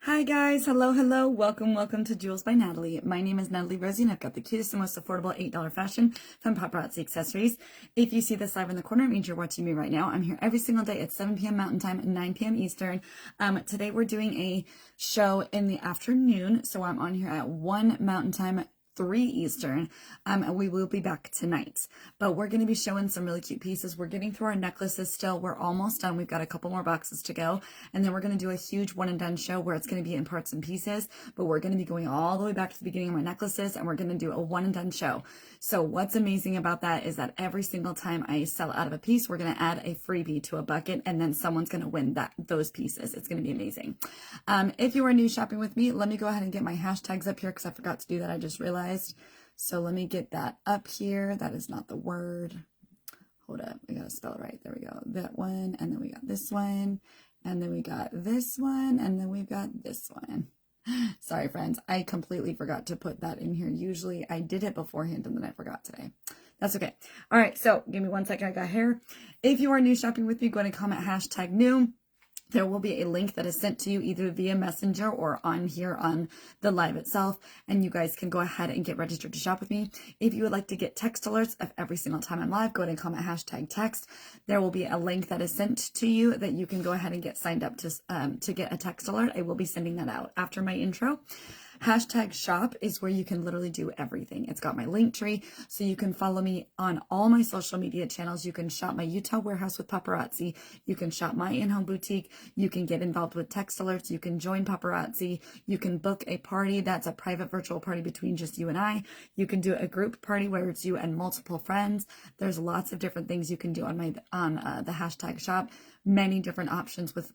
Hi guys, hello, welcome to Jewels by Natalie. My name is Natalie Rosie and I've got the cutest and most affordable $8 fashion from Paparazzi Accessories. If you see this live in the corner, it means you're watching me right now. I'm here every single day at 7 p.m. Mountain Time, 9 p.m. Eastern. Today we're doing a show in the afternoon, so I'm on here at 1 Mountain Time, 3 Eastern, and we will be back tonight. But we're going to be showing some really cute pieces. We're getting through our necklaces still. We're almost done. We've got a couple more boxes to go, and then we're going to do a huge one and done show where it's going to be in parts and pieces, but we're going to be going all the way back to the beginning of my necklaces, and we're going to do a one and done show. So what's amazing about that is that every single time I sell out of a piece, we're going to add a freebie to a bucket, and then someone's going to win those pieces. It's going to be amazing. If you are new shopping with me, let me go ahead and get my hashtags up here because I forgot to do that. I just realized. So let me get that up here. That is not the word. Hold up. We got to spell it right. There we go. That one. And then we got this one. And then we got this one. And then we've got this one. Sorry, friends. I completely forgot to put that in here. Usually I did it beforehand and then I forgot today. That's okay. All right. So give me 1 second. I got hair. If you are new shopping with me, go ahead and comment hashtag new. There will be a link that is sent to you either via Messenger or on here on the live itself, and you guys can go ahead and get registered to shop with me. If you would like to get text alerts of every single time I'm live, go ahead and comment hashtag text. There will be a link that is sent to you that you can go ahead and get signed up to get a text alert. I will be sending that out after my intro. Hashtag shop is where you can literally do everything. It's got my link tree, so you can follow me on all my social media channels. You can shop my Utah warehouse with Paparazzi. You can shop my in-home boutique. You can get involved with text alerts. You can join Paparazzi. You can book a party that's a private virtual party between just you and I. You can do a group party where it's you and multiple friends. There's lots of different things you can do on the hashtag shop. Many different options with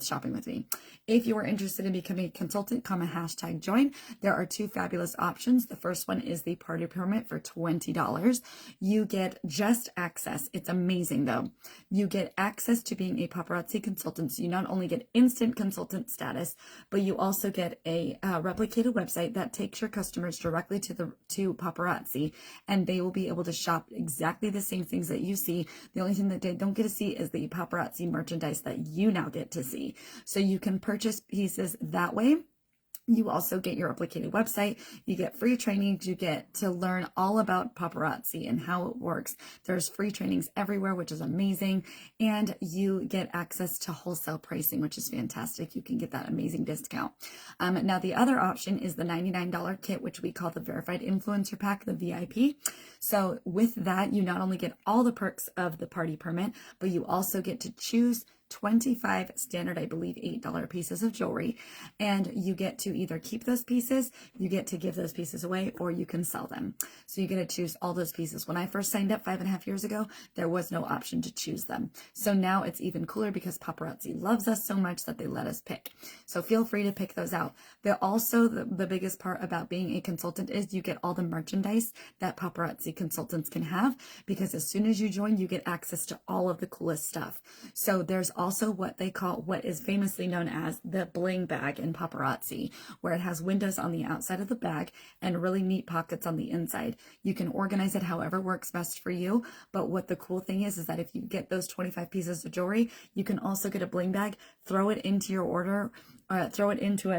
shopping with me. If you are interested in becoming a consultant, comment hashtag join. There are 2 fabulous options. The first one is the party permit for $20. You get just access. It's amazing though. You get access to being a paparazzi consultant. So you not only get instant consultant status, but you also get a replicated website that takes your customers directly to paparazzi, and they will be able to shop exactly the same things that you see. The only thing that they don't get to see is the paparazzi merchandise that you now get to see. So you can purchase pieces that way. You also get your replicated website. You get free trainings. You get to learn all about paparazzi and how it works. There's free trainings everywhere, which is amazing. And you get access to wholesale pricing, which is fantastic. You can get that amazing discount. Now, the other option is the $99 kit, which we call the Verified Influencer Pack, the VIP. So with that, you not only get all the perks of the party permit, but you also get to choose 25 standard, I believe, $8 pieces of jewelry, and you get to either keep those pieces, you get to give those pieces away, or you can sell them. So you get to choose all those pieces. When I first signed up 5.5 years ago, there was no option to choose them. So now it's even cooler because paparazzi loves us so much that they let us pick. So feel free to pick those out. They're also the biggest part about being a consultant is you get all the merchandise that paparazzi consultants can have, because as soon as you join, you get access to all of the coolest stuff. So there's also what is famously known as the bling bag in paparazzi, where it has windows on the outside of the bag and really neat pockets on the inside. You can organize it however works best for you, but what the cool thing is that if you get those 25 pieces of jewelry, you can also get a bling bag, throw it into your order, throw it into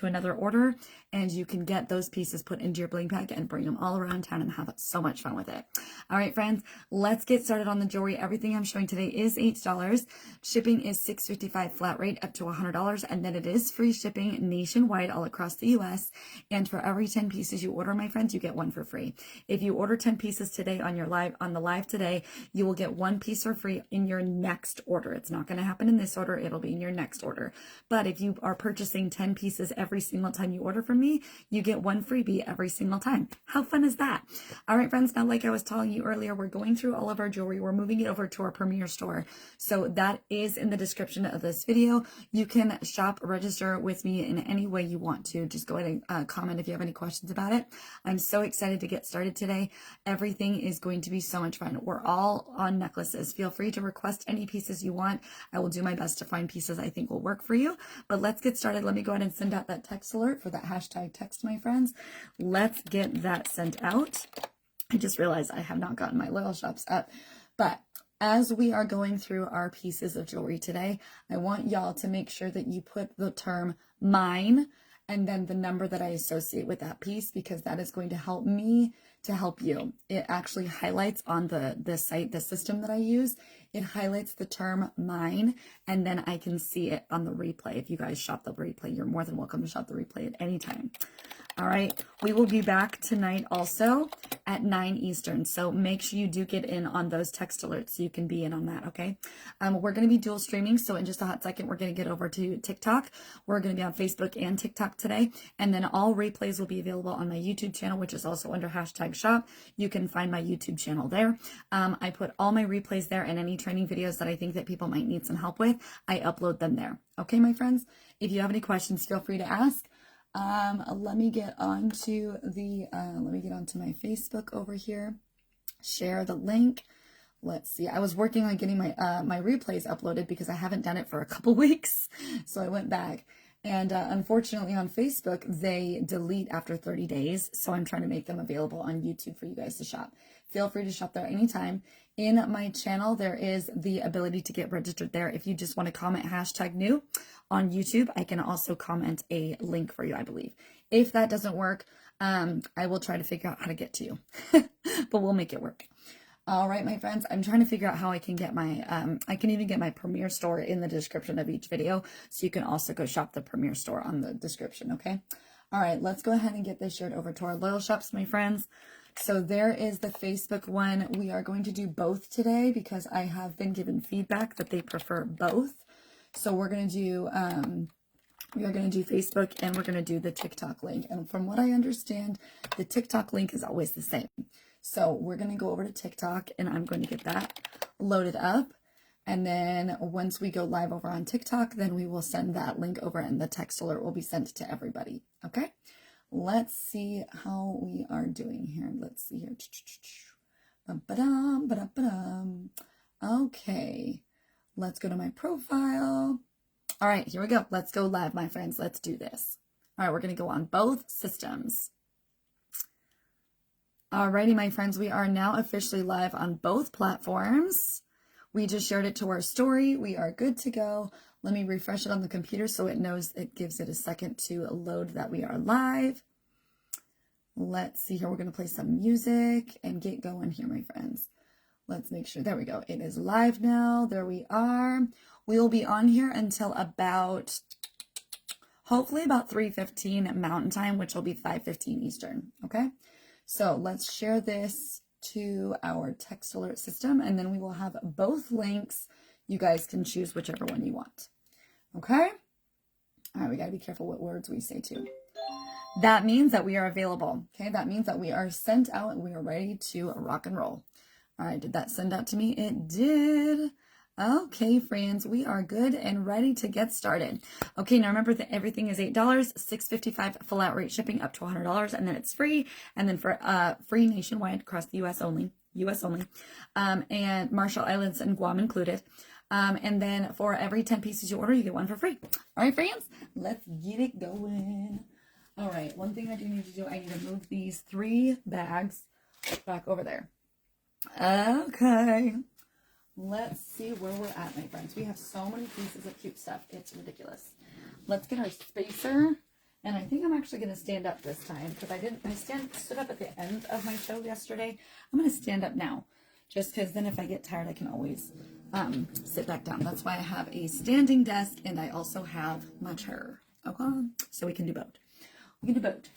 another order, and you can get those pieces put into your bling bag and bring them all around town and have so much fun with it. All right, friends, let's get started on the jewelry. Everything I'm showing today is $8. Shipping is $6.55 flat rate up to $100, and then it is free shipping nationwide all across the U.S. And for every 10 pieces you order, my friends, you get 1 for free. If you order 10 pieces today on the live today, you will get 1 piece for free in your next order. It's not going to happen in this order. It'll be in your next order. But if you are purchasing 10 pieces every single time you order from me, you get 1 freebie every single time. How fun is that? All right, friends, now like I was telling you earlier, we're going through all of our jewelry. We're moving it over to our Premier store. So that is in the description of this video. You can shop, register with me in any way you want to. Just go ahead and comment if you have any questions about it. I'm so excited to get started today. Everything is going to be so much fun. We're all on necklaces. Feel free to request any pieces you want. I will do my best to find pieces I think will work for you. But let's get started. Let me go ahead and send out that text alert for that hashtag text, my friends. Let's get that sent out. I just realized I have not gotten my loyal shops up, but as we are going through our pieces of jewelry today, I want y'all to make sure that you put the term mine and then the number that I associate with that piece, because that is going to help me to help you. It actually highlights on the site, the system that I use, it highlights the term mine, and then I can see it on the replay. If you guys shop the replay, you're more than welcome to shop the replay at any time. All right, we will be back tonight also at 9 Eastern. So make sure you do get in on those text alerts so you can be in on that, okay? We're going to be dual streaming. So in just a hot second, we're going to get over to TikTok. We're going to be on Facebook and TikTok today. And then all replays will be available on my YouTube channel, which is also under #shop. You can find my YouTube channel there. I put all my replays there and any training videos that I think that people might need some help with. I upload them there. Okay, my friends? If you have any questions, feel free to ask. Let me get onto my Facebook over here. Share the link. Let's see. I was working on getting my my replays uploaded because I haven't done it for a couple weeks. So I went back. And unfortunately on Facebook, they delete after 30 days. So I'm trying to make them available on YouTube for you guys to shop. Feel free to shop there anytime. In my channel, there is the ability to get registered there. If you just want to comment #new on YouTube, I can also comment a link for you, I believe. If that doesn't work, I will try to figure out how to get to you, but we'll make it work. All right, my friends, I'm trying to figure out how I can get my, I can even get my Premier store in the description of each video. So you can also go shop the Premier store on the description, okay? All right, let's go ahead and get this shared over to our loyal shops, my friends. So there is the Facebook one. We are going to do both today because I have been given feedback that they prefer both. So we're going to do, we are going to do Facebook and we're going to do the TikTok link. And from what I understand, the TikTok link is always the same. So we're going to go over to TikTok and I'm going to get that loaded up. And then once we go live over on TikTok, then we will send that link over and the text alert will be sent to everybody. Okay. Let's see how we are doing here. Let's see here. Okay. Let's go to my profile. All right, here we go. Let's go live, my friends. Let's do this. All right, we're going to go on both systems. Alrighty, my friends, we are now officially live on both platforms. We just shared it to our story. We are good to go. Let me refresh it on the computer so it knows, it gives it a second to load that we are live. Let's see here. We're going to play some music and get going here, my friends. Let's make sure. There we go. It is live now. There we are. We will be on here until about, hopefully about 3:15 Mountain Time, which will be 5:15 Eastern. Okay. So let's share this to our text alert system and then we will have both links. You guys can choose whichever one you want. Okay. All right. We got to be careful what words we say too. That means that we are available. Okay. That means that we are sent out and we are ready to rock and roll. All right. Did that send out to me? It did. Okay, friends, we are good and ready to get started. Okay, now remember that everything is $8, $6.55 full out rate shipping up to $100, and then it's free. And then for free nationwide across the U.S. only, and Marshall Islands and Guam included. And then for every 10 pieces you order, you get one for free. All right, friends, let's get it going. All right, one thing I do need to do, I need to move these 3 bags back over there. Okay. Let's see where we're at, my friends. We have so many pieces of cute stuff. It's ridiculous. Let's get our spacer. And I think I'm actually going to stand up this time because I stood up at the end of my show yesterday. I'm going to stand up now just because then if I get tired, I can always sit back down. That's why I have a standing desk and I also have my chair. Okay. So we can do both. We can do both.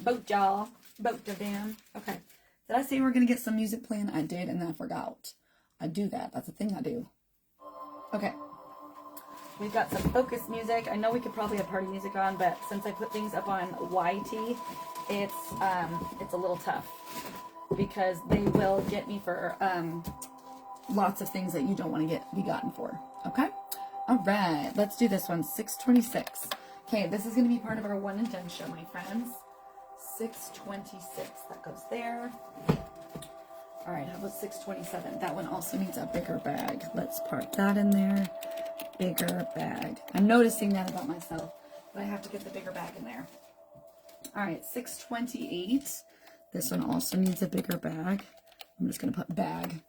Both, y'all. Both of them. Okay. Did I say we're going to get some music playing? I did and then I forgot. I do that. That's a thing I do. Okay. We've got some focus music. I know we could probably have party music on, but since I put things up on YT, it's a little tough because they will get me for lots of things that you don't want to be gotten for. Okay. All right. Let's do this one. 626. Okay. This is going to be part of our one and done show, my friends. 626. That goes there. All right, how about 627? That one also needs a bigger bag. Let's park that in there. Bigger bag. I'm noticing that about myself, but I have to get the bigger bag in there. All right, 628. This one also needs a bigger bag. I'm just going to put bag.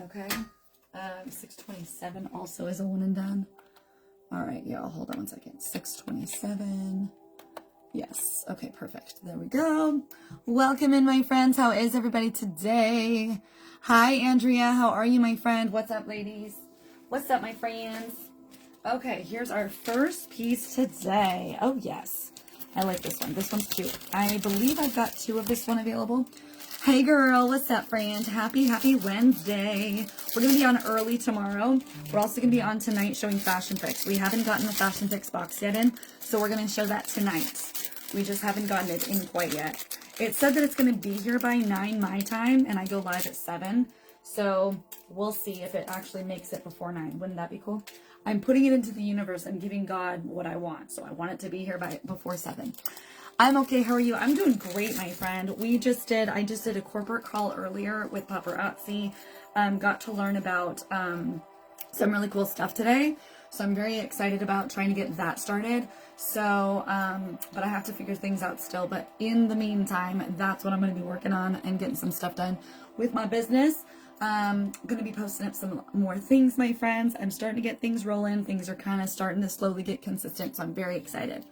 Okay. 627 also is a one and done. All right, y'all, hold on one second. 627. Yes. Okay, perfect. There we go. Welcome in, my friends. How is everybody today? Hi, Andrea. How are you, my friend? What's up, ladies? What's up, my friends? Okay, here's our first piece today. Oh, yes. I like this one. This one's cute. I believe I've got 2 of this one available. Hey, girl. What's up, friend? Happy Wednesday. We're going to be on early tomorrow. We're also going to be on tonight showing fashion picks. We haven't gotten the fashion picks box yet in, so we're going to show that tonight. We just haven't gotten it in quite yet. It said that it's going to be here by 9 my time, and I go live at 7. So we'll see if it actually makes it before 9. Wouldn't that be cool? I'm putting it into the universe and giving God what I want. So I want it to be here before 7. I'm okay. How are you? I'm doing great, my friend. I just did a corporate call earlier with Paparazzi. Got to learn about some really cool stuff today. So I'm very excited about trying to get that started. So, but I have to figure things out still. But in the meantime, that's what I'm going to be working on and getting some stuff done with my business. I'm going to be posting up some more things, my friends. I'm starting to get things rolling. Things are kind of starting to slowly get consistent. So I'm very excited.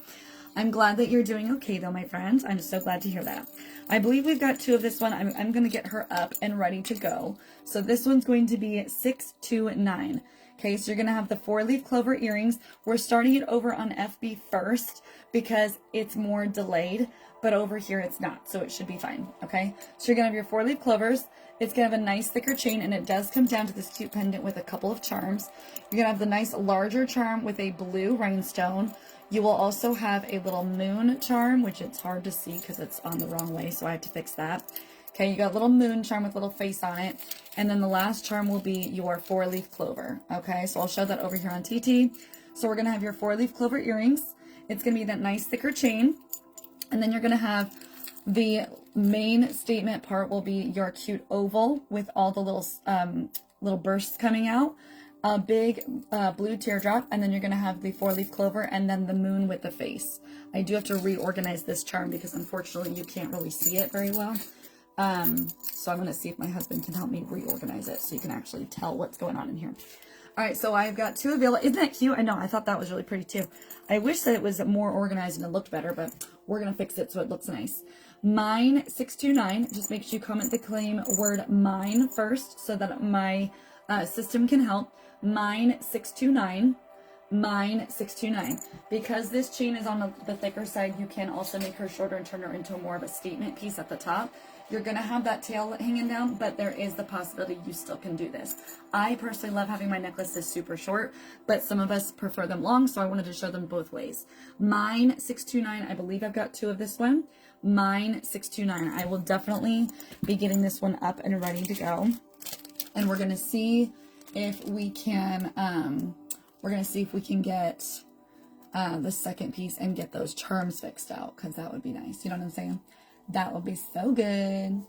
I'm glad that you're doing okay, though, my friend. I'm so glad to hear that. I believe we've got 2 of this one. I'm going to get her up and ready to go. So this one's going to be 629. Okay, so you're going to have the 4-leaf clover earrings. We're starting it over on FB first because it's more delayed, but over here it's not, so it should be fine, okay? So you're going to have your 4-leaf clovers. It's going to have a nice thicker chain, and it does come down to this cute pendant with a couple of charms. You're going to have the nice larger charm with a blue rhinestone. You will also have a little moon charm, which it's hard to see because it's on the wrong way, so I have to fix that. Okay, you got a little moon charm with a little face on it. And then the last charm will be your 4-leaf clover. Okay, so I'll show that over here on TT. So we're going to have your 4-leaf clover earrings. It's going to be that nice thicker chain. And then you're going to have the main statement part will be your cute oval with all the little bursts coming out. A big blue teardrop, and then you're going to have the 4-leaf clover and then the moon with the face. I do have to reorganize this charm because unfortunately you can't really see it very well. So I'm going to see if my husband can help me reorganize it so you can actually tell what's going on in here. All right, so I've got 2 available. Isn't that cute? I know, I thought that was really pretty too. I wish that it was more organized and it looked better, but we're going to fix it so it looks nice. Mine 629, just make sure you comment the claim word mine first so that my system can help. Mine 629. Mine 629. Because this chain is on the thicker side, you can also make her shorter and turn her into more of a statement piece at the top. You're going to have that tail hanging down, but there is the possibility you still can do this. I personally love having my necklaces super short, but some of us prefer them long, so I wanted to show them both ways. Mine 629, I believe I've got 2 of this one. Mine 629. I will definitely be getting this one up and ready to go. And we're going to see if we can, get the second piece and get those charms fixed out, because that would be nice. You know what I'm saying? That would be so good.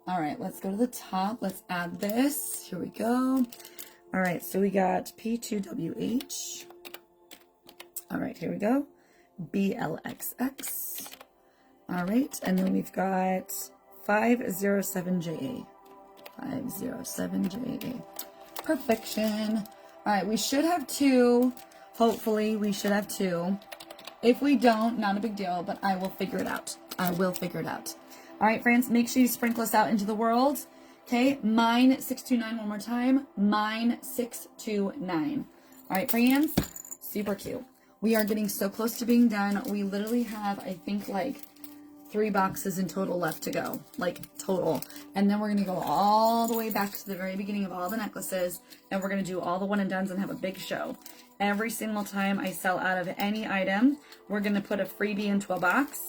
All right, let's go to the top. Let's add this. Here we go. All right, so we got P2WH. All right, here we go. BLXX. All right, and then we've got 507JA. 507JA. Perfection. All right, we should have 2. Hopefully, we should have 2. If we don't, not a big deal, but I will figure it out. I will figure it out. All right, friends, make sure you sprinkle us out into the world. Okay, mine 629 one more time. Mine 629. All right, friends, super cute. We are getting so close to being done. We literally have, I think, like 3 boxes in total left to go, like total. And then we're going to go all the way back to the very beginning of all the necklaces, and we're going to do all the one and dones and have a big show. Every single time I sell out of any item, we're going to put a freebie into a box,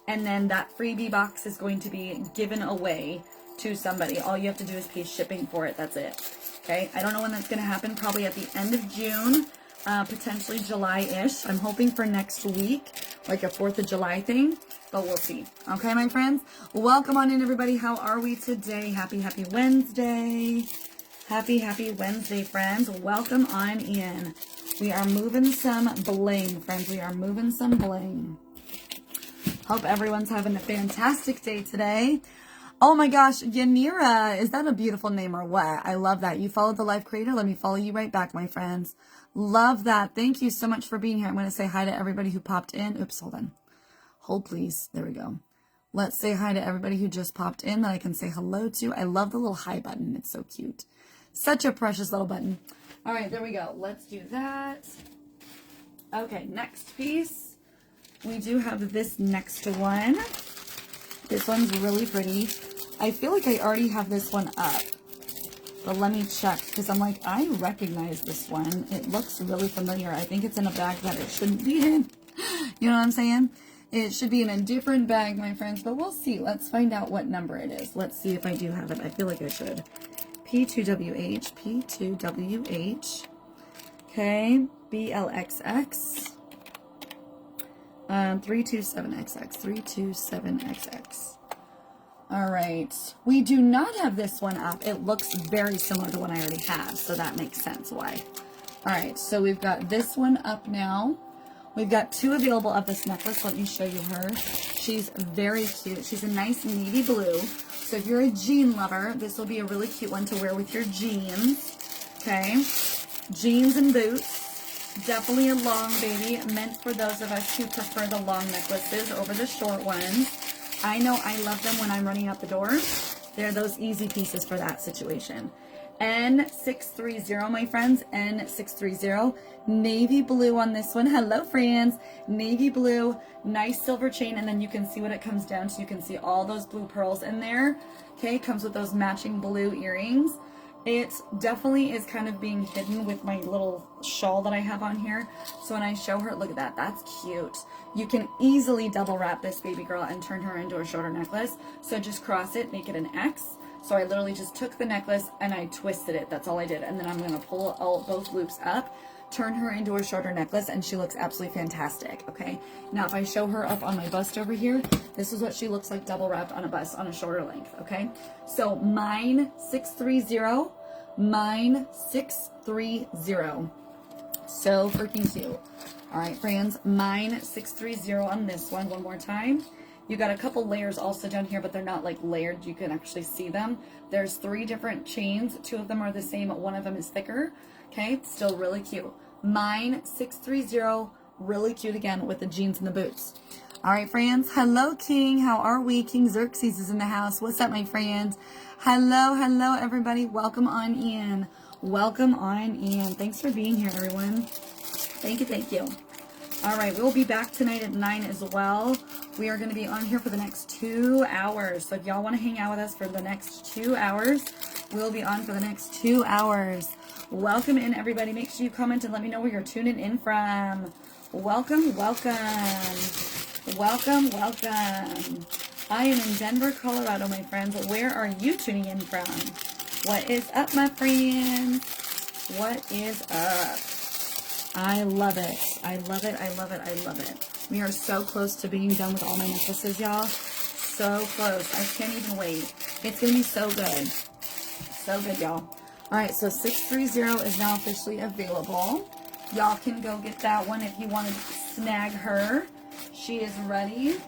and then that freebie box is going to be given away to somebody. All you have to do is pay shipping for it. That's it. Okay, I don't know when that's going to happen, probably at the end of June, potentially July-ish. I'm hoping for next week, like a 4th of July thing, but we'll see. Okay, my friends, welcome on in, everybody. How are we today? Happy Wednesday. Happy Wednesday, friends. Welcome on in. We are moving some bling, friends. We are moving some bling. Hope everyone's having a fantastic day today. Oh my gosh, Yanira, is that a beautiful name or what? I love that. You followed the live creator. Let me follow you right back, my friends. Love that. Thank you so much for being here. I'm going to say hi to everybody who popped in. Oops, hold on. Hold, please. There we go. Let's say hi to everybody who just popped in that I can say hello to. I love the little hi button. It's so cute. Such a precious little button. All right, there we go. Let's do that. Okay, next piece. We do have this next one. This one's really pretty. I feel like I already have this one up. But let me check, because I'm like, I recognize this one. It looks really familiar. I think it's in a bag that it shouldn't be in. You know what I'm saying? It should be in a different bag, my friends, but we'll see. Let's find out what number it is. Let's see if I do have it. I feel like I should. P2WH, P2WH. Okay, BLXX. 327XX, 327XX. All right, we do not have this one up. It looks very similar to one I already have, so that makes sense why. All right, so we've got this one up now. We've got two available of this necklace. Let me show you her. She's very cute. She's a nice navy blue. So if you're a jean lover, this will be a really cute one to wear with your jeans. Okay, jeans and boots. Definitely a long baby, meant for those of us who prefer the long necklaces over the short ones. I know I love them when I'm running out the door. They're those easy pieces for that situation. N630, my friends, N630. Navy blue on this one. Hello, friends. Navy blue, nice silver chain, and then you can see what it comes down to. You can see all those blue pearls in there. Okay, comes with those matching blue earrings. It definitely is kind of being hidden with my little shawl that I have on here. So when I show her, look at that. That's cute. You can easily double wrap this baby girl and turn her into a shorter necklace. So just cross it, make it an X. So I literally just took the necklace and I twisted it. That's all I did. And then I'm going to pull both loops up, turn her into a shorter necklace, and she looks absolutely fantastic. Okay. Now, if I show her up on my bust over here, this is what she looks like double wrapped on a bust on a shorter length. Okay. So mine 630, mine 630. So freaking cute. All right, friends, mine 630 on this one. One more time. You got a couple layers also down here, but they're not like layered. You can actually see them. There's 3 different chains. 2 of them are the same. One of them is thicker. Okay, still really cute. Mine 630, really cute again with the jeans and the boots. All right, friends. Hello, King. How are we? King Xerxes is in the house. What's up, my friends? Hello, hello, everybody. Welcome on in. Welcome on in. Thanks for being here, everyone. Thank you, thank you. All right, we'll be back tonight at 9 as well. We are going to be on here for the next 2 hours. So if y'all want to hang out with us for the next 2 hours, we'll be on for the next 2 hours. Welcome in, everybody. Make sure you comment and let me know where you're tuning in from. Welcome, welcome. Welcome, welcome. I am in Denver, Colorado, my friends. Where are you tuning in from? What is up, my friends? What is up? I love it. I love it. I love it. I love it. We are so close to being done with all my necklaces, y'all. So close. I can't even wait. It's going to be so good. So good, y'all. All right, so 630 is now officially available. Y'all can go get that one if you want to snag her. She is ready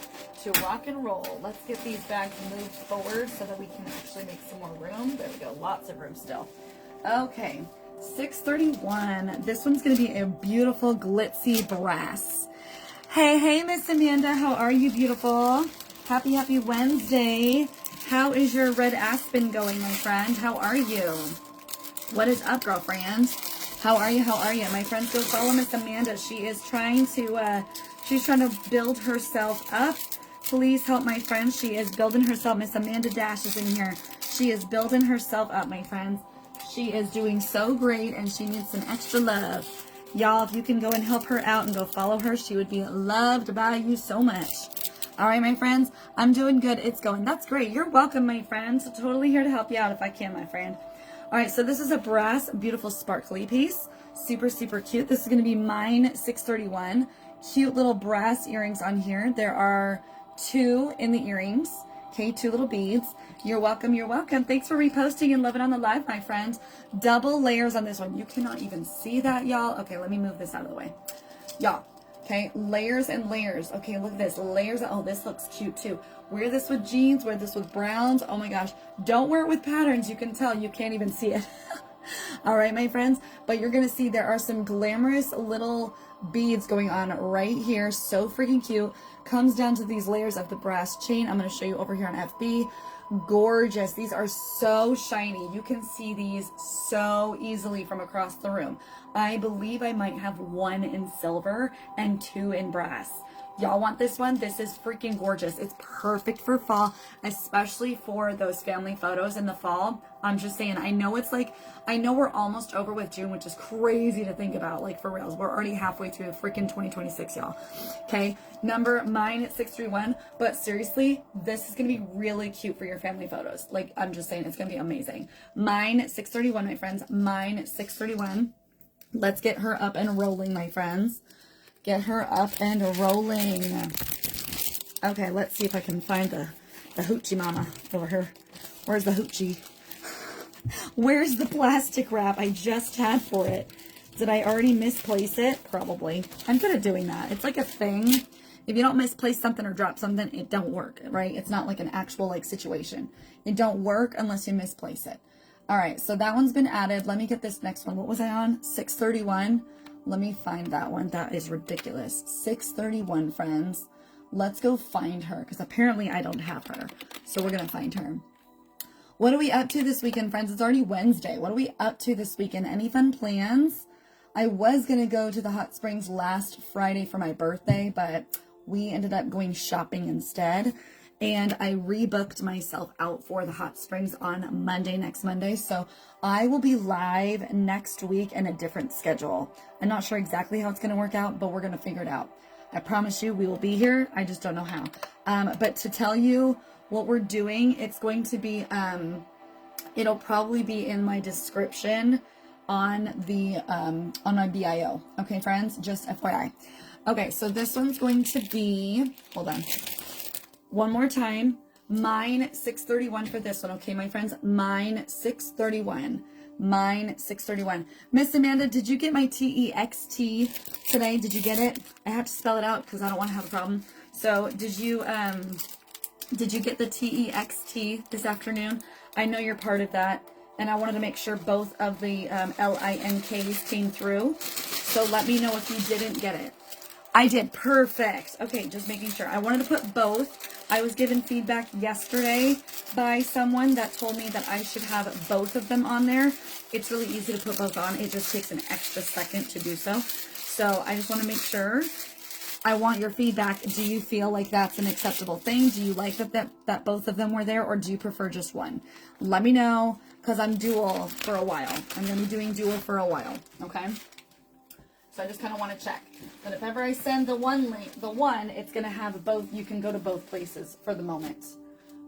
to rock and roll. Let's get these bags moved forward so that we can actually make some more room. There we go. Lots of room still. Okay. 631. This one's going to be a beautiful glitzy brass. Hey, Miss Amanda. How are you, beautiful? Happy Wednesday. How is your red aspen going, my friend? How are you? What is up, girlfriend? How are you? My friends, go follow Miss Amanda. She is trying to, she's trying to build herself up. Please help my friend. She is building herself. Miss Amanda Dash is in here. She is building herself up, my friends. She is doing so great, and she needs some extra love. Y'all, if you can go and help her out and go follow her, she would be loved by you so much. All right, my friends, I'm doing good. It's going. That's great. You're welcome, my friends. Totally here to help you out if I can, my friend. All right, so this is a brass, beautiful, sparkly piece. Super, super cute. This is going to be mine 631. Cute little brass earrings on here. There are 2 in the earrings. Okay, 2 little beads. You're welcome. You're welcome. Thanks for reposting and loving on the live, my friends. Double layers on this one. You cannot even see that, y'all. Okay, let me move this out of the way. Y'all, Okay, layers and layers. Okay, look at this, layers. Oh, this looks cute too. Wear this with jeans, wear this with browns. Oh my gosh, don't wear it with patterns. You can tell, you can't even see it. All right, my friends, but you're gonna see there are some glamorous little beads going on right here. So freaking cute. Comes down to these layers of the brass chain. I'm gonna show you over here on FB. Gorgeous. These are so shiny. You can see these so easily from across the room. I believe I might have one in silver and two in brass. Y'all want this one? This is freaking gorgeous. It's perfect for fall, especially for those family photos in the fall. I'm just saying, I know we're almost over with June, which is crazy to think about, like for reals. We're already halfway through freaking 2026, y'all. Okay, mine at 631, but seriously, this is gonna be really cute for your family photos. Like, I'm just saying, it's gonna be amazing. Mine at 631, my friends, mine at 631. Let's get her up and rolling, my friends. Get her up and rolling. Okay, let's see if I can find the hoochie mama over here. Where's the hoochie? Where's the plastic wrap I just had for it? Did I already misplace it? Probably. I'm good at doing that. It's like a thing. If you don't misplace something or drop something, it don't work, right? It's not like an actual like situation. It don't work unless you misplace it. All right, so that one's been added. Let me get this next one. What was I on? 631. Let me find that one. That is ridiculous. 631, friends. Let's go find her because apparently I don't have her. So we're going to find her. What are we up to this weekend, friends? It's already Wednesday. What are we up to this weekend? Any fun plans? I was going to go to the hot springs last Friday for my birthday, but we ended up going shopping instead. And I rebooked myself out for the hot springs on Monday, next Monday. So I will be live next week in a different schedule. I'm not sure exactly how it's going to work out, but we're going to figure it out. I promise you we will be here. I just don't know how. But to tell you what we're doing, it's going to be, it'll probably be in my description on the, on my BIO. Okay, friends, just FYI. Okay, so this one's going to be, hold on. One more time, mine 631 for this one, okay, my friends? Mine 631. Mine 631. Miss Amanda, did you get my TEXT today? Did you get it? I have to spell it out because I don't want to have a problem. So did you get the TEXT this afternoon? I know you're part of that, and I wanted to make sure both of the LINKs came through. So let me know if you didn't get it. I did. Perfect. Okay, just making sure. I wanted to put both. I was given feedback yesterday by someone that told me that I should have both of them on there. It's really easy to put both on. It just takes an extra second to do so. So I just want to make sure. I want your feedback. Do you feel like that's an acceptable thing? Do you like that both of them were there, or do you prefer just one? Let me know, because I'm dual for a while. I'm going to be doing dual for a while, okay? So I just kind of want to check. But if ever I send the one link, it's going to have both. You can go to both places for the moment.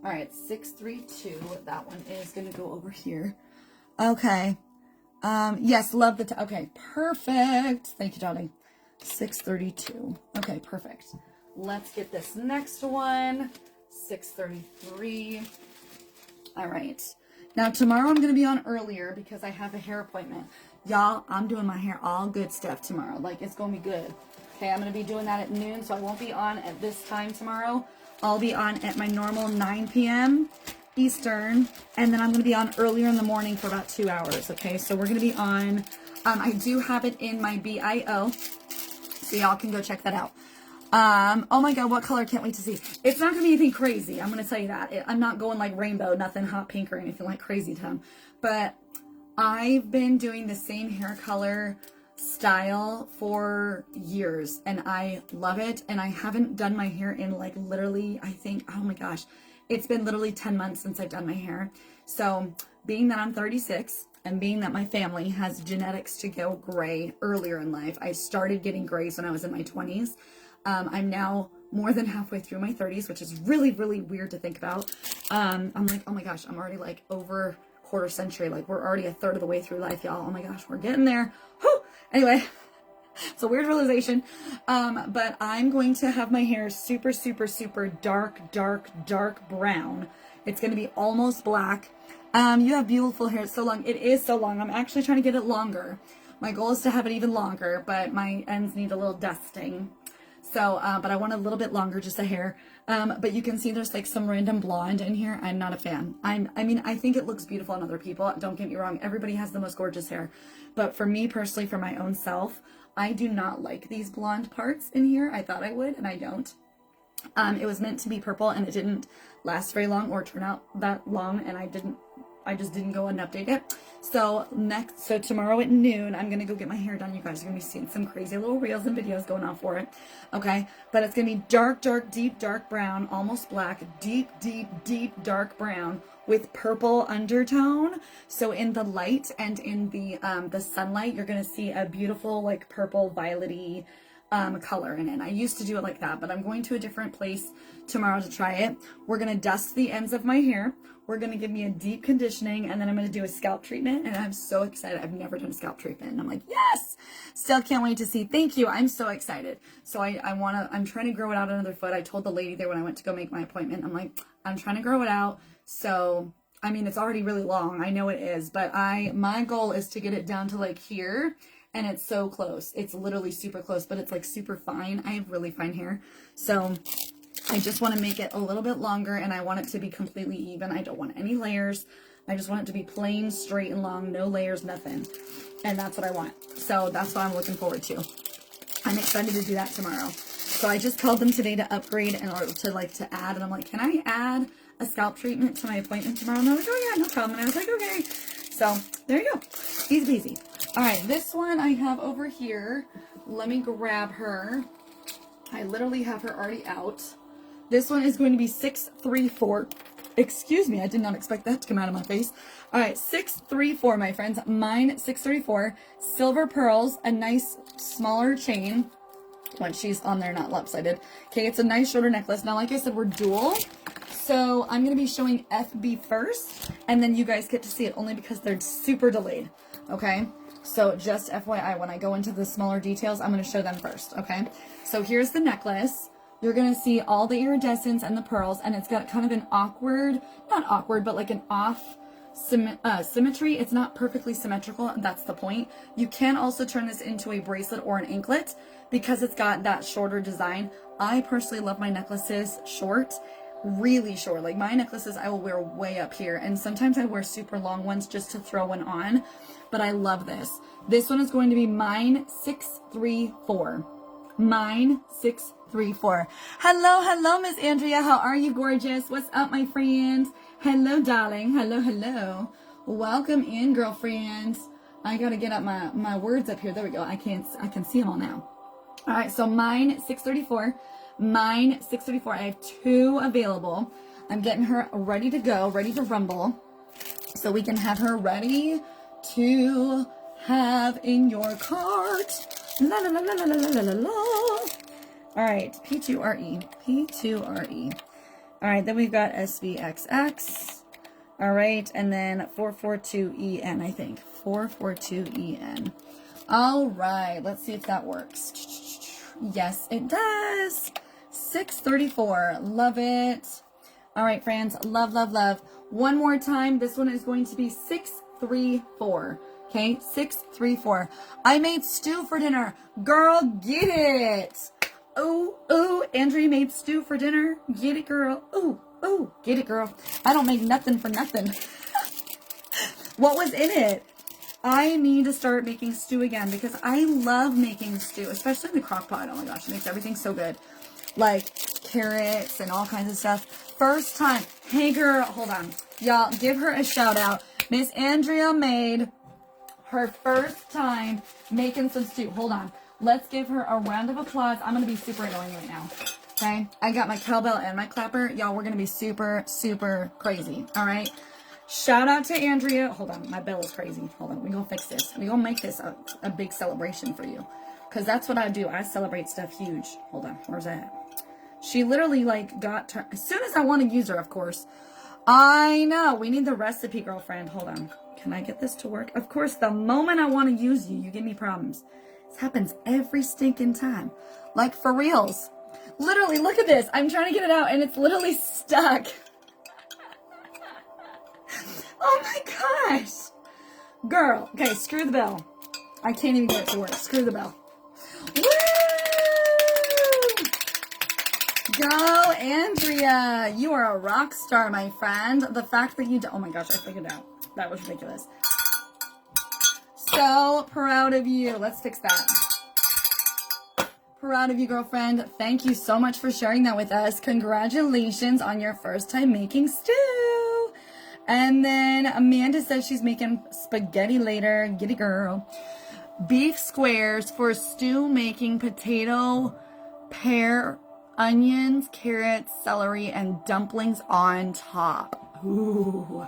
All right, 632. That one is going to go over here. Okay. Yes, love the, okay, perfect. Thank you, Johnny. 632. Okay, perfect. Let's get this next one. 633. All right. Now, tomorrow I'm going to be on earlier because I have a hair appointment. Y'all, I'm doing my hair all good stuff tomorrow. Like, it's going to be good. Okay, I'm going to be doing that at noon, so I won't be on at this time tomorrow. I'll be on at my normal 9 p.m. Eastern, and then I'm going to be on earlier in the morning for about 2 hours, okay? So we're going to be on, I do have it in my BIO, so y'all can go check that out. Oh my God, what color? Can't wait to see. It's not going to be anything crazy. I'm going to tell you that. I'm not going like rainbow, nothing hot pink or anything like crazy town, but I've been doing the same hair color style for years and I love it. And I haven't done my hair in like literally, I think, oh my gosh, it's been literally 10 months since I've done my hair. So being that I'm 36 and being that my family has genetics to go gray earlier in life, I started getting grays when I was in my 20s. I'm now more than halfway through my 30s, which is really, really weird to think about. I'm like, oh my gosh, I'm already like over quarter century. Like we're already a third of the way through life, y'all. Oh my gosh, we're getting there. Whew. Anyway, it's a weird realization. But I'm going to have my hair super, super, super dark, dark, dark brown. It's going to be almost black. You have beautiful hair. It's so long. It is so long. I'm actually trying to get it longer. My goal is to have it even longer, but my ends need a little dusting. So, but I want a little bit longer, just a hair. But you can see there's like some random blonde in here. I'm not a fan. I mean, I think it looks beautiful on other people. Don't get me wrong. Everybody has the most gorgeous hair. But for me personally, for my own self, I do not like these blonde parts in here. I thought I would, and I don't. It was meant to be purple, and it didn't last very long or turn out that long, and I just didn't go and update it. So tomorrow at noon, I'm going to go get my hair done. You guys are going to be seeing some crazy little reels and videos going on for it. Okay. But it's going to be dark, deep, dark brown, almost black, deep, dark brown with purple undertone. So in the light and in the sunlight, you're going to see a beautiful, like purple, violety, color in it. I used to do it like that, but I'm going to a different place tomorrow to try it. We're going to dust the ends of my hair. We're going to give me a deep conditioning, and then I'm going to do a scalp treatment, and I'm so excited. I've never done a scalp treatment, and I'm like, yes! Still can't wait to see. Thank you. I'm so excited. So I'm trying to grow it out another foot. I told the lady there when I went to go make my appointment, I'm like, I'm trying to grow it out. So, I mean, it's already really long. I know it is, but my goal is to get it down to like here. And it's so close. It's literally super close, but it's like super fine. I have really fine hair. So I just want to make it a little bit longer, and I want it to be completely even. I don't want any layers. I just want it to be plain, straight, and long. No layers, nothing. And that's what I want. So that's what I'm looking forward to. I'm excited to do that tomorrow. So I just called them today to upgrade in order to add. And I'm like, can I add a scalp treatment to my appointment tomorrow? And they're like, oh yeah, no problem. And I was like, okay. So there you go. Easy peasy. All right, this one I have over here. Let me grab her. I literally have her already out. This one is going to be 634. Excuse me, I did not expect that to come out of my face. All right, 634, my friends. Mine, 634. Silver pearls, a nice smaller chain. When she's on there, not lopsided. Okay, it's a nice shorter necklace. Now, like I said, we're dual. So I'm going to be showing FB first, and then you guys get to see it only because they're super delayed. Okay, so just FYI, when I go into the smaller details, I'm going to show them first. Okay, so here's the necklace. You're going to see all the iridescence and the pearls, and it's got kind of an awkward, not awkward, but like an off symmetry. It's not perfectly symmetrical. That's the point. You can also turn this into a bracelet or an anklet because it's got that shorter design. I personally love my necklaces short, really short. Like my necklaces I will wear way up here, and sometimes I wear super long ones just to throw one on, but I love this. This one is going to be mine 634. Mine 634. Hello, Miss Andrea. How are you, gorgeous? What's up, my friends? Hello, darling. Hello. Welcome in, girlfriends. I gotta get up my words up here. There we go. I can see them all now. All right, so mine 634. Mine 634. I have 2 available. I'm getting her ready to go, ready to rumble, so we can have her ready to have in your cart. La la la la la la la la. All right, P2RE. All right, then we've got SVXX. All right, and then 442EN, I think. 442EN. All right, let's see if that works. Yes, it does. 634. Love it. All right, friends. Love. One more time. This one is going to be 634. Okay, 634. I made stew for dinner. Girl, get it. Ooh, Andrea made stew for dinner. Get it, girl. Ooh, get it, girl. I don't make nothing for nothing. What was in it? I need to start making stew again because I love making stew, especially in the crock pot. Oh my gosh, it makes everything so good. Like carrots and all kinds of stuff. First time. Hey, girl, hold on. Y'all, give her a shout out. Miss Andrea made her first time making some stew. Hold on. Let's give her a round of applause. I'm going to be super annoying right now. Okay? I got my cowbell and my clapper. Y'all, we're going to be super, super crazy. All right? Shout out to Andrea. Hold on. My bell is crazy. Hold on. We're going to fix this. We're going to make this a big celebration for you. Because that's what I do. I celebrate stuff huge. Hold on. Where's that? She literally, like, got... as soon as I want to use her, of course. I know. We need the recipe, girlfriend. Hold on. Can I get this to work? Of course, the moment I want to use you, you give me problems. This happens every stinking time. Like, for reals. Literally, look at this. I'm trying to get it out, and it's literally stuck. Oh, my gosh. Girl. Okay, screw the bell. I can't even get it to work. Screw the bell. Woo! go, Andrea. You are a rock star, my friend. The fact that you oh my gosh, I figured it out. That was ridiculous. So proud of you. Let's fix that. Proud of you, girlfriend. Thank you so much for sharing that with us. Congratulations on your first time making stew. And then Amanda says she's making spaghetti later. Get it, girl. Beef squares for stew making potato, pear, onions, carrots, celery, and dumplings on top. Ooh,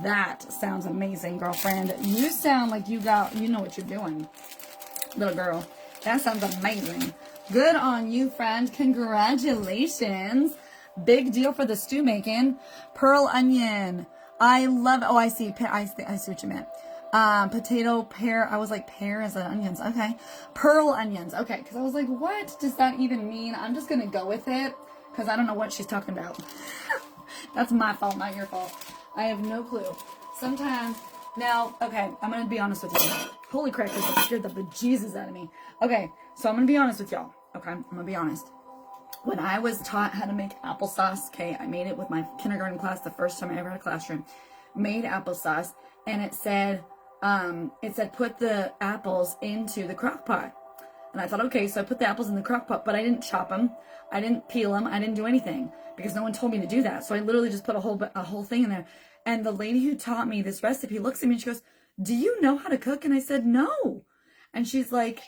that sounds amazing, girlfriend. You sound like you know what you're doing, little girl. That sounds amazing. Good on you, friend. Congratulations. Big deal for the stew making. Pearl onion. I love, oh, I see what you meant. Potato, pear. I was like, pear as onions. Okay. Pearl onions. Okay. Because I was like, what does that even mean? I'm just going to go with it because I don't know what she's talking about. That's my fault, not your fault. I have no clue. Sometimes, now, okay, I'm going to be honest with you. Holy crap, this scared the bejesus out of me. Okay, so I'm going to be honest with y'all. Okay, I'm going to be honest. When I was taught how to make applesauce, okay, I made it with my kindergarten class the first time I ever had a classroom. Made applesauce, and it said put the apples into the crock pot. And I thought, okay, so I put the apples in the crock pot, but I didn't chop them. I didn't peel them. I didn't do anything because no one told me to do that. So I literally just put a whole thing in there. And the lady who taught me this recipe looks at me and she goes, do you know how to cook? And I said, no. And she's like,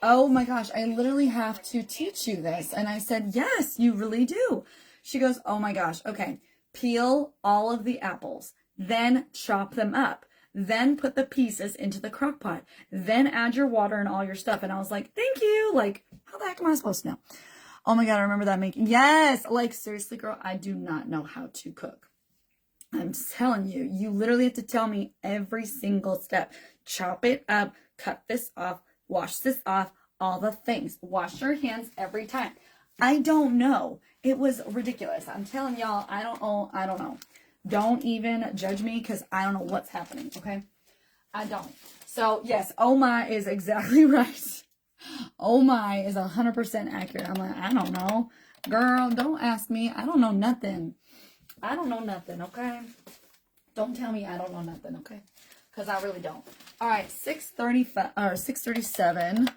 oh my gosh, I literally have to teach you this. And I said, yes, you really do. She goes, oh my gosh, okay. Peel all of the apples, then chop them up, then put the pieces into the crock pot, then add your water and all your stuff. And I was like, thank you. Like, how the heck am I supposed to know? Oh my God, I remember that making, yes. Like, seriously, girl, I do not know how to cook. I'm telling you, you literally have to tell me every single step. Chop it up, cut this off, wash this off, all the things. Wash your hands every time. I don't know. It was ridiculous. I'm telling y'all, I don't know. Don't even judge me because I don't know what's happening, okay? I don't. So, yes, oh my is exactly right. Oh my is 100% accurate. I'm like, I don't know. Girl, don't ask me. I don't know nothing. I don't know nothing, okay? Don't tell me I don't know nothing, okay? Because I really don't. All right, 6:35 or 6:37.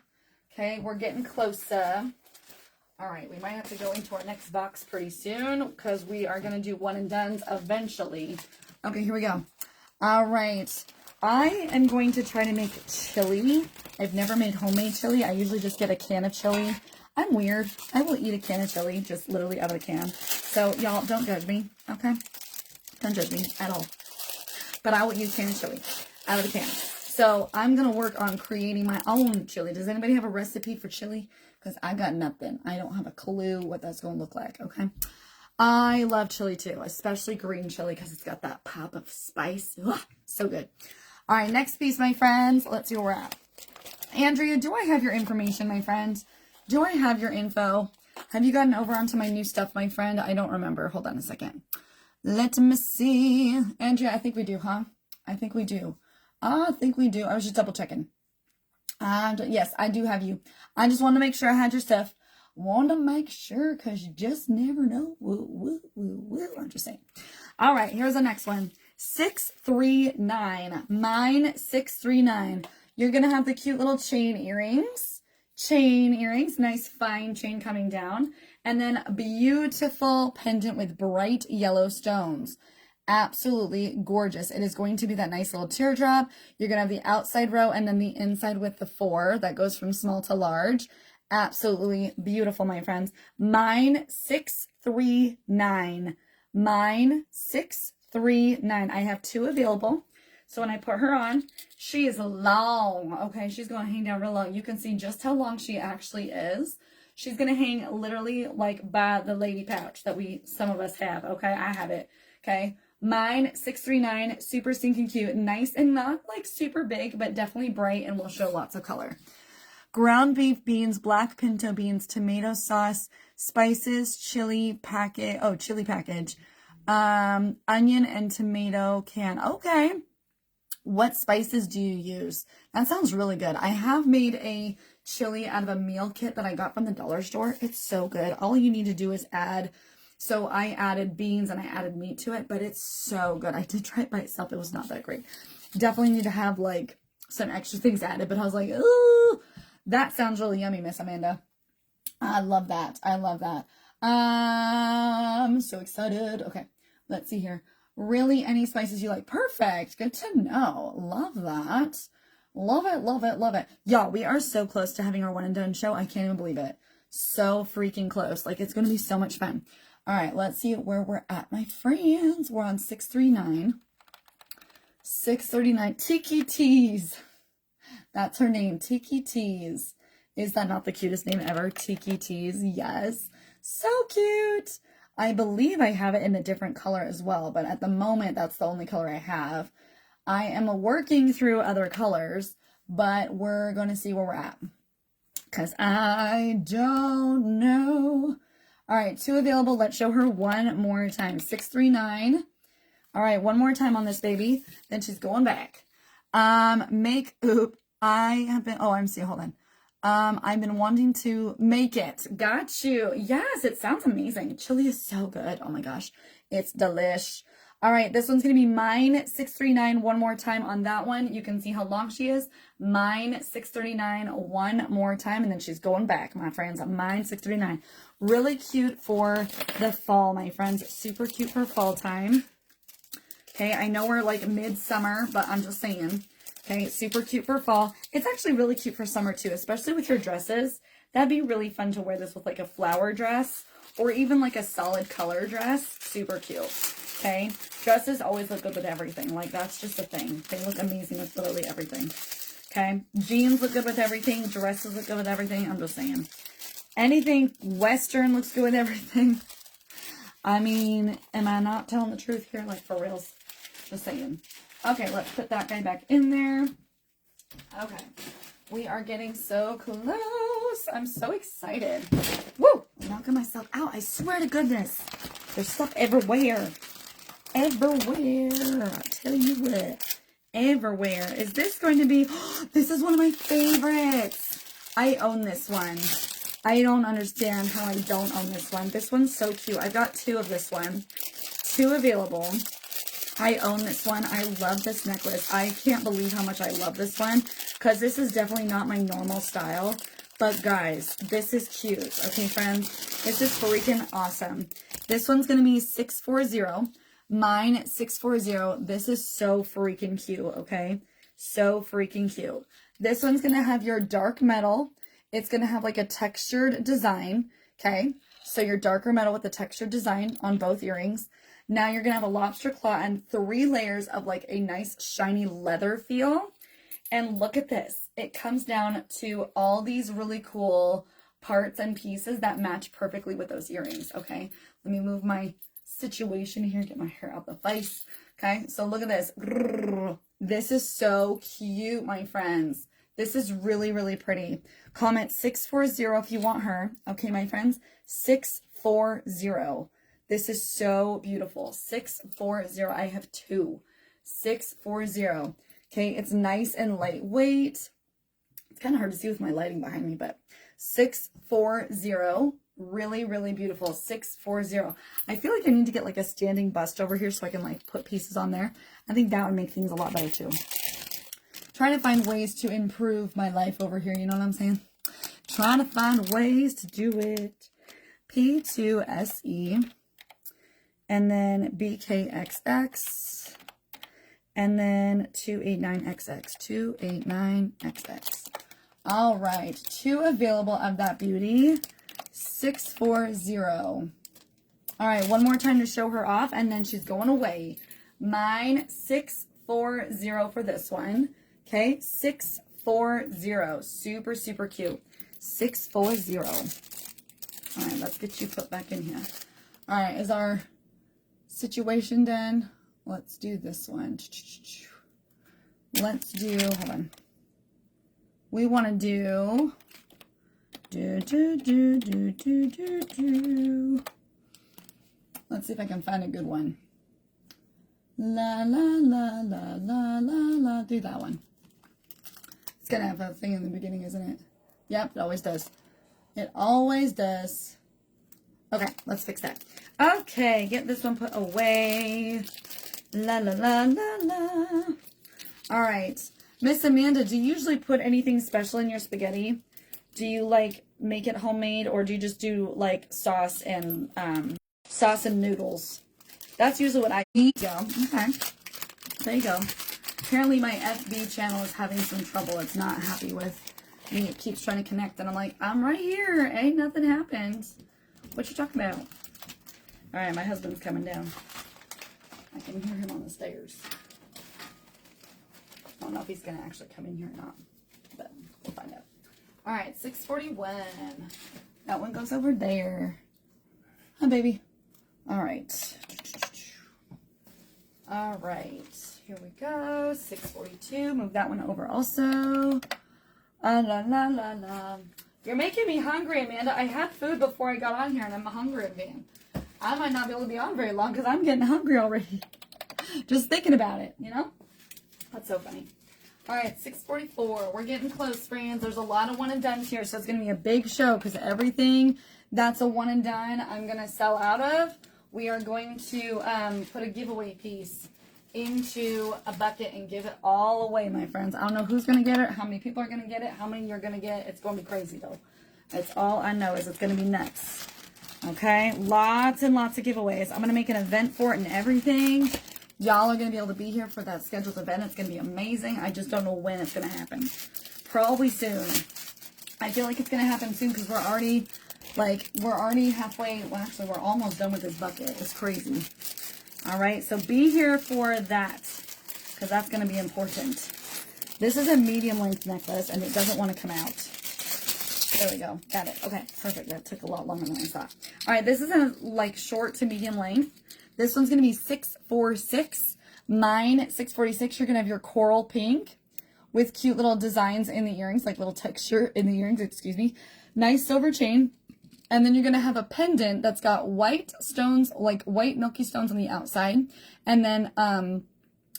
Okay, we're getting closer. All right, we might have to go into our next box pretty soon because we are going to do one and dones eventually. Okay, here we go. All right. I am going to try to make chili. I've never made homemade chili. I usually just get a can of chili. I'm weird. I will eat a can of chili, just literally out of the can. So, y'all, don't judge me, okay? Don't judge me at all. But I will use can of chili out of the can. So, I'm going to work on creating my own chili. Does anybody have a recipe for chili? Because I got nothing. I don't have a clue what that's going to look like, okay? I love chili, too, especially green chili because it's got that pop of spice. Ugh, so good. All right, next piece, my friends. Let's see where we're at. Andrea, do I have your information, my friend? Do I have your info? Have you gotten over onto my new stuff, my friend? I don't remember. Hold on a second. Let me see. Andrea, I think we do, huh? I think we do. I think we do. I was just double checking. Yes, I do have you. I just wanted to make sure I had your stuff. Want to make sure because you just never know. Woo, woo, woo, woo. I'm just saying. All right, here's the next one. 639. Mine 639. You're going to have the cute little chain earrings. Nice fine chain coming down, and then a beautiful pendant with bright yellow stones. Absolutely gorgeous. It is going to be that nice little teardrop. You're going to have the outside row and then the inside with the 4 that goes from small to large. Absolutely beautiful, my friends. Mine 639. Mine 639. I have 2 available. So when I put her on, she is long, okay? She's going to hang down real long. You can see just how long she actually is. She's going to hang literally like by the lady pouch that some of us have, okay? I have it, okay? Mine, 639, super stinking cute. Nice and not like super big, but definitely bright and will show lots of color. Ground beef beans, black pinto beans, tomato sauce, spices, chili package, onion and tomato can. Okay. What spices do you use? That sounds really good. I have made a chili out of a meal kit that I got from the dollar store. It's so good. All you need to do is add, so I added beans and I added meat to it, but it's so good. I did try it by itself. It was not that great. Definitely need to have like some extra things added, but I was like, ooh, that sounds really yummy, Miss Amanda. I love that. I love that. I'm so excited. Okay, let's see here. Really, any spices you like? Perfect. Good to know. Love that. Love it, love it, love it. Y'all, we are so close to having our one and done show. I can't even believe it. So freaking close. Like, it's going to be so much fun. All right, let's see where we're at, my friends. We're on 639. 639. Tiki Tees. That's her name, Tiki Tees. Is that not the cutest name ever? Tiki Tees. Yes. So cute. I believe I have it in a different color as well, but at the moment, that's the only color I have. I am working through other colors, but we're going to see where we're at, because I don't know. All right, 2 available. Let's show her one more time. 639. All right, one more time on this baby. Then she's going back. I've been wanting to make it. Got you. Yes, it sounds amazing. Chili is so good. Oh my gosh, it's delish. All right, this one's going to be mine 639. One more time on that one. You can see how long she is. Mine 639 one more time, and then she's going back, my friends. Mine 639. Really cute for the fall, my friends. Super cute for fall time. Okay, I know we're like midsummer, but I'm just saying. Okay, super cute for fall. It's actually really cute for summer too, especially with your dresses. That'd be really fun to wear this with like a flower dress or even like a solid color dress. Super cute. Okay, dresses always look good with everything. Like, that's just a thing. They look amazing with literally everything. Okay, jeans look good with everything. Dresses look good with everything. I'm just saying. Anything Western looks good with everything. I mean, am I not telling the truth here? Like, for reals. Just saying. Okay, let's put that guy back in there. Okay, we are getting so close. I'm so excited. Woo! I'm knocking myself out. I swear to goodness. There's stuff everywhere. Everywhere. I tell you what. Everywhere. Is this going to be... This is one of my favorites. I own this one. I don't understand how I don't own this one. This one's so cute. I got 2 of this one. 2 available. I own this one. I love this necklace. I can't believe how much I love this one, because this is definitely not my normal style. But guys, this is cute. Okay, friends, this is freaking awesome. This one's going to be 640. Mine 640. This is so freaking cute, okay? So freaking cute. This one's going to have your dark metal. It's going to have like a textured design, okay? So your darker metal with the textured design on both earrings. Now you're going to have a lobster claw and 3 layers of like a nice shiny leather feel. And look at this. It comes down to all these really cool parts and pieces that match perfectly with those earrings, okay? Let me move my situation here, get my hair out the face, okay? So look at this. This is so cute, my friends. This is really, really pretty. Comment 640 if you want her, okay, my friends? 640. This is so beautiful. 640. I have 2. 640. Okay, it's nice and lightweight. It's kind of hard to see with my lighting behind me, but 640. Really, really beautiful. 640. I feel like I need to get like a standing bust over here so I can like put pieces on there. I think that would make things a lot better too. Trying to find ways to improve my life over here. You know what I'm saying? Trying to find ways to do it. P2SE. And then BKXX. And then 289XX. 289XX. All right. 2 available of that beauty. 640. All right. One more time to show her off, and then she's going away. Mine 640 for this one. Okay. 640. Super, super cute. 640. All right. Let's get you put back in here. All right. Is our situation done? Let's do this one. Let's do, hold on. We want to do, Let's see if I can find a good one. La, la, la, la, la, la, la. Do that one. It's going to have a thing in the beginning, isn't it? Yep, it always does. It always does. Okay, let's fix that. Okay, get this one put away. La, la, la, la, la. All right. Miss Amanda, do you usually put anything special in your spaghetti? Do you, like, make it homemade, or do you just do, like, sauce and noodles? That's usually what I eat. Okay. There you go. Apparently my FB channel is having some trouble. It's not happy with me. It keeps trying to connect, and I'm like, I'm right here. Ain't nothing happened. What you talking about? All right, my husband's coming down. I can hear him on the stairs. I don't know if he's going to actually come in here or not, but we'll find out. All right, 641. That one goes over there. Hi, baby. All right. All right. Here we go. 642. Move that one over also. La, la, la, la. You're making me hungry, Amanda. I had food before I got on here, and I'm hungry again. I might not be able to be on very long because I'm getting hungry already. Just thinking about it, you know? That's so funny. All right, 644. We're getting close, friends. There's a lot of one and done here, so it's going to be a big show because everything that's a one and done I'm going to sell out of. We are going to put a giveaway piece into a bucket and give it all away, my friends. I don't know who's going to get it, how many people are going to get it, how many you're going to get. It's going to be crazy, though. That's all I know is it's going to be nuts. Okay? Lots and lots of giveaways. I'm going to make an event for it and everything. Y'all are going to be able to be here for that scheduled event. It's going to be amazing. I just don't know when it's going to happen. Probably soon. I feel like it's going to happen soon because we're already halfway. Well, actually, we're almost done with this bucket. It's crazy. All right, so be here for that because that's going to be important. This is a medium length necklace, and it doesn't want to come out. There we go. Got it. Okay, perfect. That took a lot longer than I thought. All right, this is a like short to medium length. This one's going to be 646. Mine, 646, you're going to have your coral pink with cute little designs in the earrings, like little texture in the earrings, excuse me. Nice silver chain. And then you're going to have a pendant that's got white stones, like white milky stones on the outside. And then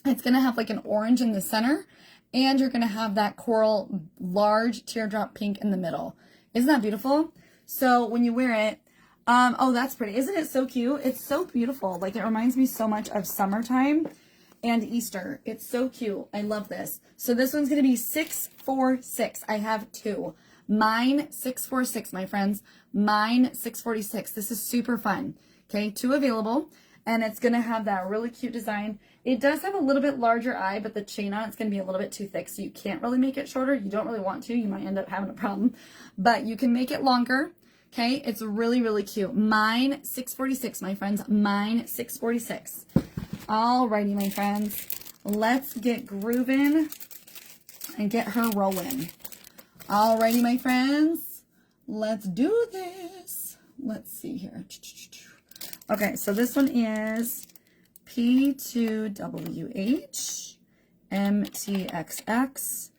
it's going to have like an orange in the center. And you're going to have that coral large teardrop pink in the middle. Isn't that beautiful? So when you wear it, oh, that's pretty. Isn't it so cute? It's so beautiful. Like, it reminds me so much of summertime and Easter. It's so cute. I love this. So this one's going to be 646. I have two. Mine, 646, my friends. Mine, 646. This is super fun. Okay, two available. And it's going to have that really cute design. It does have a little bit larger eye, but the chain on it's going to be a little bit too thick, so you can't really make it shorter. You don't really want to. You might end up having a problem. But you can make it longer. Okay, it's really, really cute. Mine, 646, my friends. Mine, 646. Alrighty, my friends. Let's get grooving and get her rolling. Alrighty, my friends. Let's do this. Let's see here. Okay, so this one is P2WH MTXX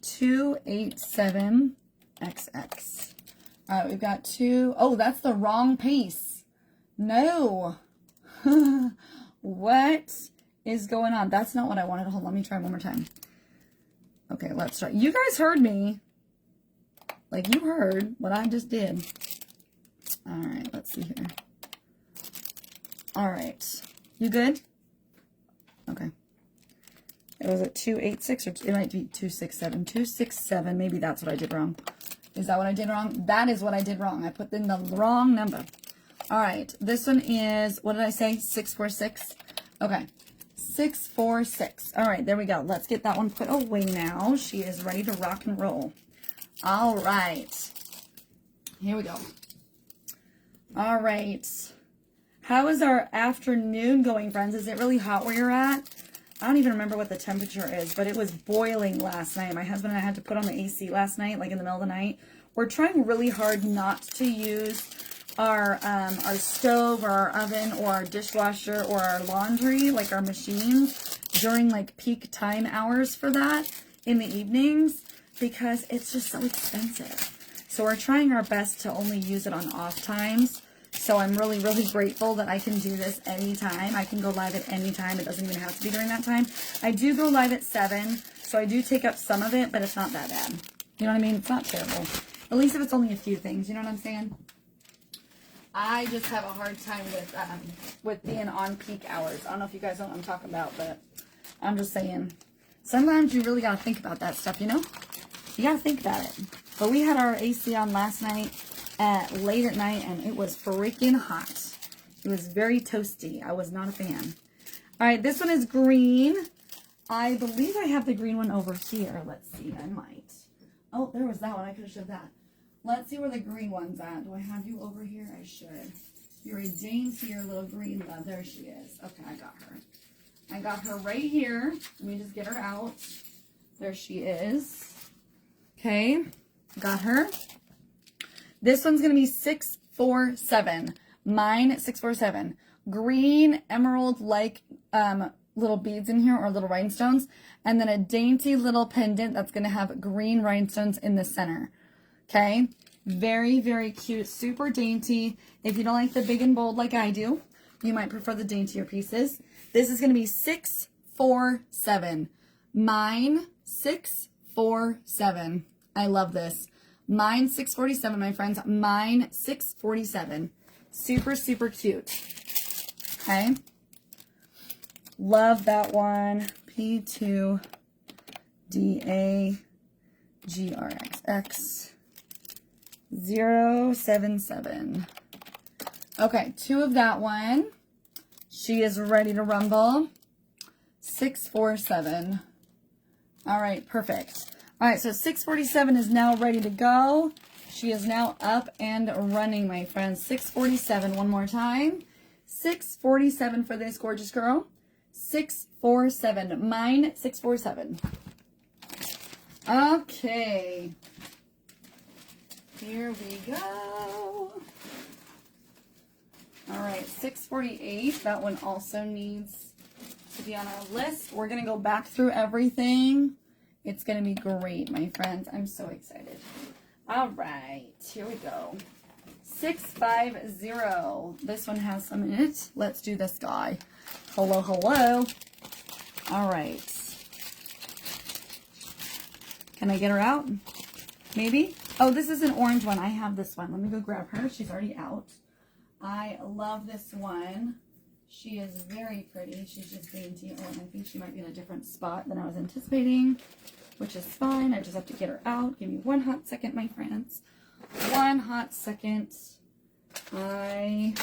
287XX. All right, we've got two. Oh, that's the wrong piece. No. What is going on? That's not what I wanted. Hold on, let me try one more time. Okay, let's try. You guys heard me. Like, you heard what I just did. All right, let's see here. All right. You good? Okay. It was at 286, or it might be 267. 267. Maybe that's what I did wrong. Is that what I did wrong? That is what I did wrong. I put in the wrong number. All right. This one is, what did I say? 646. Okay. 646. All right. There we go. Let's get that one put away now. She is ready to rock and roll. All right. Here we go. All right. How is our afternoon going, friends? Is it really hot where you're at? I don't even remember what the temperature is, but it was boiling last night. My husband and I had to put on the AC last night, like in the middle of the night. We're trying really hard not to use our stove or our oven or our dishwasher or our laundry, like our machines, during like peak time hours for that in the evenings, because it's just so expensive. So we're trying our best to only use it on off times. So I'm really, really grateful that I can do this anytime. I can go live at any time. It doesn't even have to be during that time. I do go live at 7, so I do take up some of it, but it's not that bad. You know what I mean? It's not terrible. At least if it's only a few things, you know what I'm saying? I just have a hard time with being on peak hours. I don't know if you guys know what I'm talking about, but I'm just saying. Sometimes you really got to think about that stuff, you know? You got to think about it. But we had our AC on last night late at night, and it was freaking hot. It was very toasty. I was not a fan. All right, this one is green. I believe I have the green one over here. Let's see. I might. Oh, there was that one. I could have showed that. Let's see where the green one's at. Do I have you over here? I should. You're a daintier little green love. There she is. Okay, I got her. I got her right here. Let me just get her out. There she is. Okay, got her. This one's going to be 647. Mine, 647. Green emerald-like little beads in here, or little rhinestones. And then a dainty little pendant that's going to have green rhinestones in the center. Okay, very, very cute, super dainty. If you don't like the big and bold like I do, you might prefer the daintier pieces. This is going to be 647. Mine, 647. I love this. Mine, 647, my friends. Mine, 647. Super, super cute. Okay. Love that one. P2DAGRXX 077. Okay, 2 of that one. She is ready to rumble. 647. All right, perfect. All right, so 647 is now ready to go. She is now up and running, my friends. 647, one more time. 647 for this gorgeous girl. 647. Mine, 647. Okay. Here we go. All right, 648. That one also needs to be on our list. We're going to go back through everything. It's going to be great, my friends. I'm so excited. All right, here we go. 650. This one has some in it. Let's do this guy. Hello, hello. All right. Can I get her out? Maybe? Oh, this is an orange one. I have this one. Let me go grab her. She's already out. I love this one. She is very pretty. She's just dainty. Oh, and I think she might be in a different spot than I was anticipating, which is fine. I just have to get her out. Give me one hot second, my friends. One hot second. I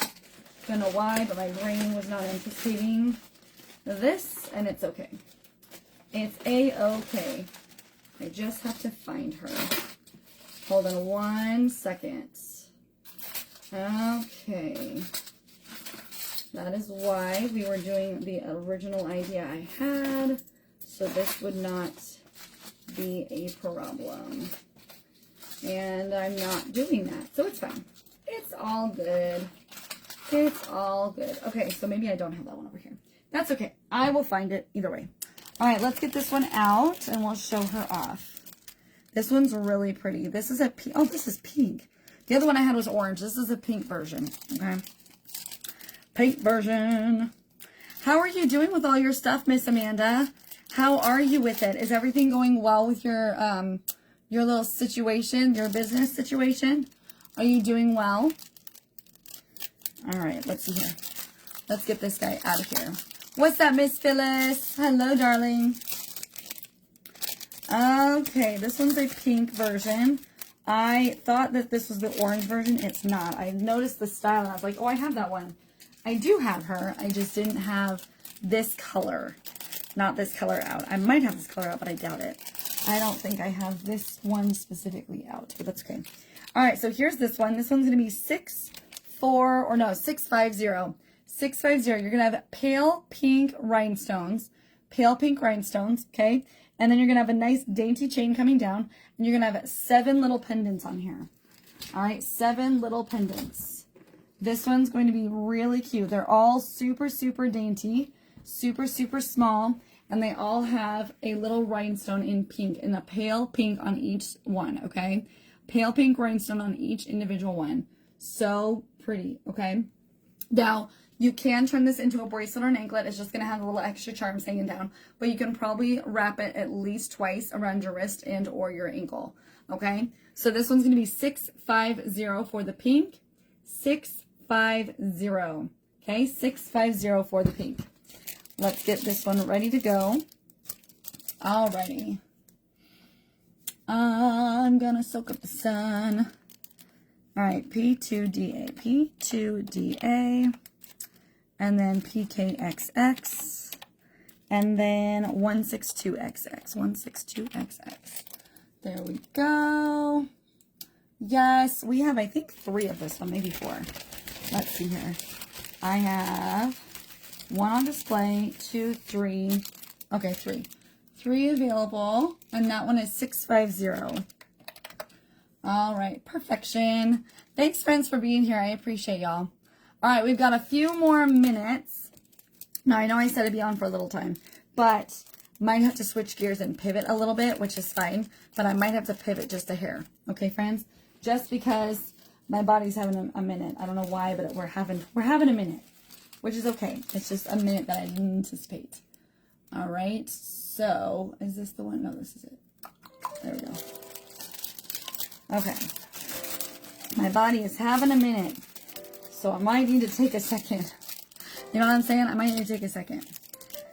don't know why, but my brain was not anticipating this, and it's okay. It's a-okay. I just have to find her. Hold on one second. Okay. That is why we were doing the original idea I had, so this would not be a problem. And I'm not doing that, so it's fine. It's all good. It's all good. Okay, so maybe I don't have that one over here. That's okay. I will find it either way. All right, let's get this one out, and we'll show her off. This one's really pretty. This is a pink. Oh, this is pink. The other one I had was orange. This is a pink version, okay? Pink version. How are you doing with all your stuff, Miss Amanda? How are you with it? Is everything going well with your little situation, your business situation? Are you doing well? All right, let's see here. Let's get this guy out of here. What's up, Miss Phyllis? Hello, darling. Okay, this one's a pink version. I thought that this was the orange version. It's not. I noticed the style, and I was like, oh, I have that one. I do have her. I just didn't have this color. Not this color out. I might have this color out, but I doubt it. I don't think I have this one specifically out, but that's okay. All right, so here's this one. This one's going to be 650. 650. You're going to have pale pink rhinestones. Pale pink rhinestones, okay? And then you're going to have a nice dainty chain coming down. And you're going to have 7 little pendants on here. All right, 7 little pendants. This one's going to be really cute. They're all super, super dainty. Super, super small. And they all have a little rhinestone in pink. And a pale pink on each one, okay? Pale pink rhinestone on each individual one. So pretty, okay? Now, You can turn this into a bracelet or an anklet. It's just going to have a little extra charms hanging down. But you can probably wrap it at least twice around your wrist and or your ankle. Okay? So this one's going to be 650 for the pink. 650. Okay? 650 for the pink. Let's get this one ready to go. Alrighty. I'm going to soak up the sun. All right, P2DA, P2DA. And then PKXX, and then 162XX, 162XX. There we go. Yes, we have, I think, 3 of this one, maybe 4. Let's see here. I have 1 on display, 2, 3. Okay, 3. 3 available, and that one is 650. All right, perfection. Thanks, friends, for being here. I appreciate y'all. All right, we've got a few more minutes. Now, I know I said it'd be on for a little time, but might have to switch gears and pivot a little bit, which is fine, but I might have to pivot just a hair. Okay, friends? Just because my body's having a minute. I don't know why, but we're having a minute, which is okay. It's just a minute that I didn't anticipate. All right, so is this the one? No, this is it. There we go. Okay. My body is having a minute. So I might need to take a second. You know what I'm saying? I might need to take a second.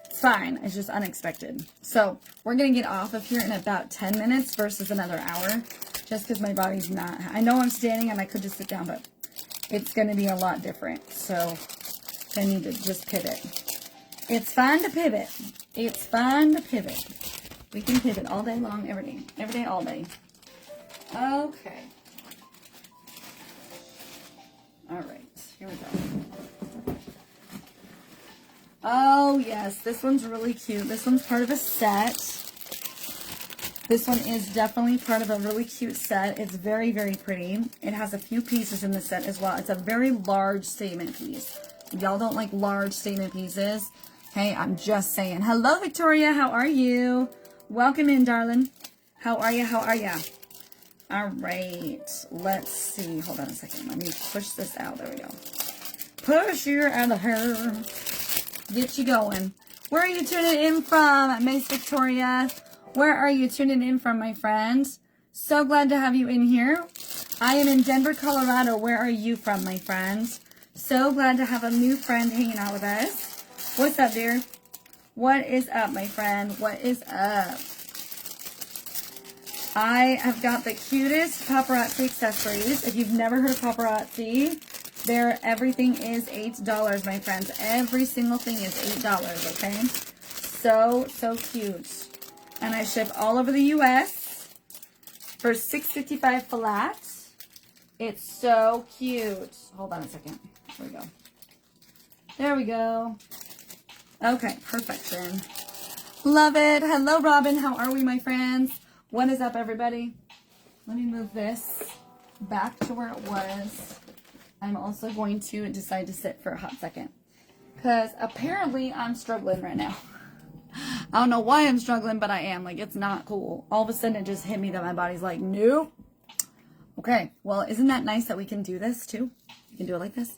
It's fine. It's just unexpected. So we're going to get off of here in about 10 minutes versus another hour. Just because my body's not... I know I'm standing and I could just sit down, but it's going to be a lot different. So I need to just pivot. It's fine to pivot. It's fine to pivot. We can pivot all day long, every day. Every day, all day. Okay. All right. Here we go. Oh, yes. This one's really cute. This one's part of a set. This one is definitely part of a really cute set. It's very, very pretty. It has a few pieces in the set as well. It's a very large statement piece. If y'all don't like large statement pieces, hey, I'm just saying. Hello, Victoria. How are you? Welcome in, darling. How are you? How are you? All right. Let's see. Hold on a second. Let me push this out. There we go. Push you out of her. Get you going. Where are you tuning in from, Miss Victoria? Where are you tuning in from, my friend? So glad to have you in here. I am in Denver, Colorado. Where are you from, my friend? So glad to have a new friend hanging out with us. What's up, dear? What is up, my friend? What is up? I have got the cutest paparazzi accessories. If you've never heard of paparazzi, everything is $8, my friends. Every single thing is $8, okay? So, so cute. And I ship all over the U.S. for $6.55 flat. It's so cute. Hold on a second. There we go. There we go. Okay, perfection. Love it. Hello, Robin. How are we, my friends? What is up, everybody? Let me move this back to where it was. I'm also going to decide to sit for a hot second because apparently I'm struggling right now. I don't know why I'm struggling, but I am. Like, it's not cool. All of a sudden, it just hit me that my body's like, nope. Okay, well, isn't that nice that we can do this, too? You can do it like this.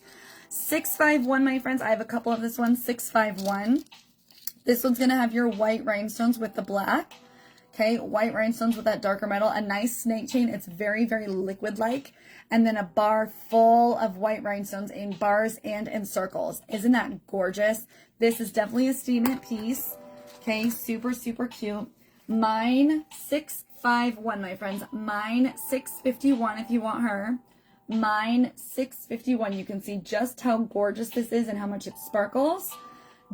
651, my friends. I have a couple of this one. 651. This one's going to have your white rhinestones with the black. Okay, white rhinestones with that darker metal. A nice snake chain. It's very, very liquid-like. And then a bar full of white rhinestones in bars and in circles. Isn't that gorgeous? This is definitely a statement piece. Okay, super, super cute. Mine 651, my friends. Mine 651 if you want her. Mine 651. You can see just how gorgeous this is and how much it sparkles.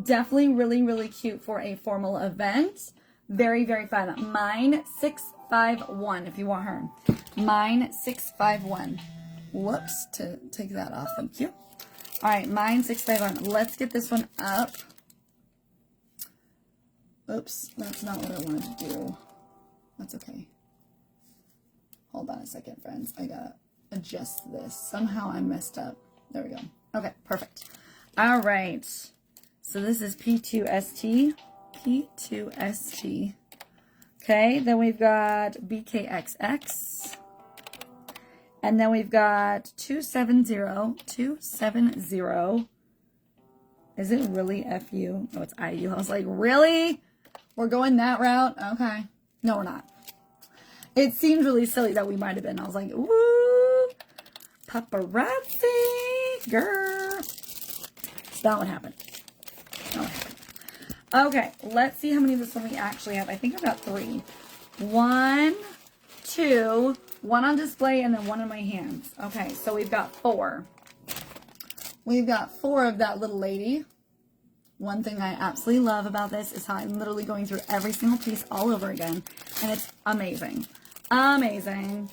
Definitely really, really cute for a formal event. Very, very fun. Mine 651 if you want her. Mine 651. Whoops, to take that off. Thank you. All right, mine 651. Let's get this one up. Oops, that's not what I wanted to do. That's okay. Hold on a second, friends. I gotta adjust this. Somehow I messed up. There we go. Okay, perfect. All right. So this is P2ST. P2ST. Okay, then we've got BKXX. And then we've got 270. Is it really FU? Oh, it's IU. I was like, really? We're going that route? Okay. No, we're not. It seemed really silly that we might have been. I was like, ooh, paparazzi, girl. That would happen. That would happen. Okay, let's see how many of this one we actually have. I think I've got 3. 1, 2, 1 on display, and then 1 in my hands. Okay, so we've got 4. We've got 4 of that little lady. One thing I absolutely love about this is how I'm literally going through every single piece all over again. And it's amazing. Amazing.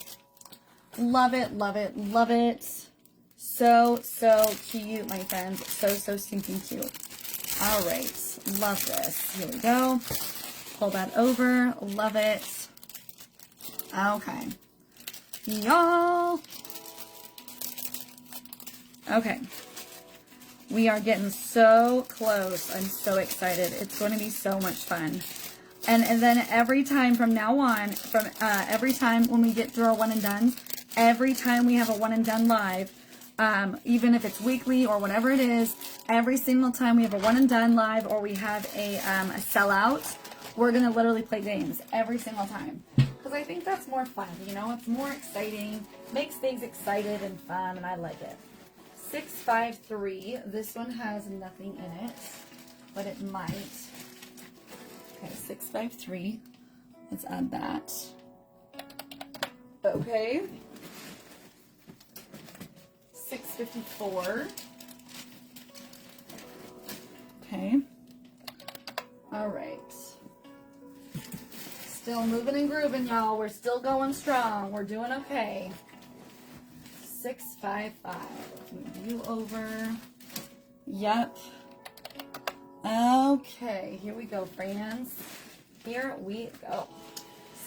Love it, love it, love it. So, so cute, my friends. So, so stinking cute. All right. Love this. Here we go. Pull that over. Love it. Okay. Y'all. Okay. We are getting so close. I'm so excited. It's going to be so much fun. And then every time from now on, every time when we get through our one and done, every time we have a one and done live, even if it's weekly or whatever it is, every single time we have a one and done live or we have a sellout, we're going to literally play games every single time. Because I think that's more fun, you know? It's more exciting, makes things excited and fun, and I like it. 653. This one has nothing in it, but it might. Okay, 653. Let's add that. Okay. 654. Okay. All right. Still moving and grooving, y'all. We're still going strong. We're doing okay. 655. Move you over. Yep. Okay, here we go, friends. Here we go.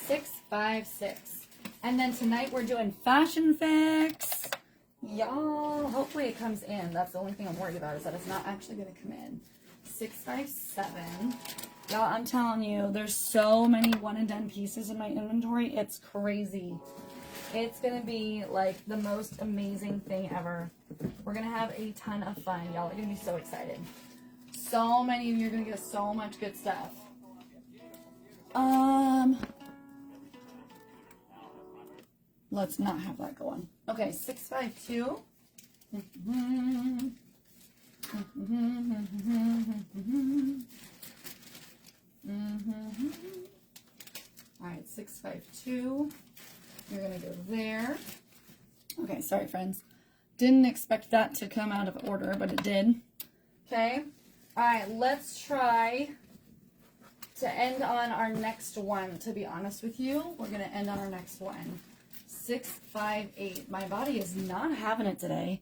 656. And then tonight we're doing Fashion Fix. Y'all, hopefully it comes in. That's the only thing I'm worried about is that it's not actually going to come in. 657. Y'all, I'm telling you, there's so many one and done pieces in my inventory. It's crazy. It's going to be like the most amazing thing ever. We're going to have a ton of fun. Y'all are going to be so excited. So many of you are going to get so much good stuff. Let's not have that going. Okay, 652. All right, 652. You're going to go there. Okay, sorry, friends. Didn't expect that to come out of order, but it did. Okay. All right, let's try to end on our next one. To be honest with you, we're going to end on our next one. 658. My body is not having it today.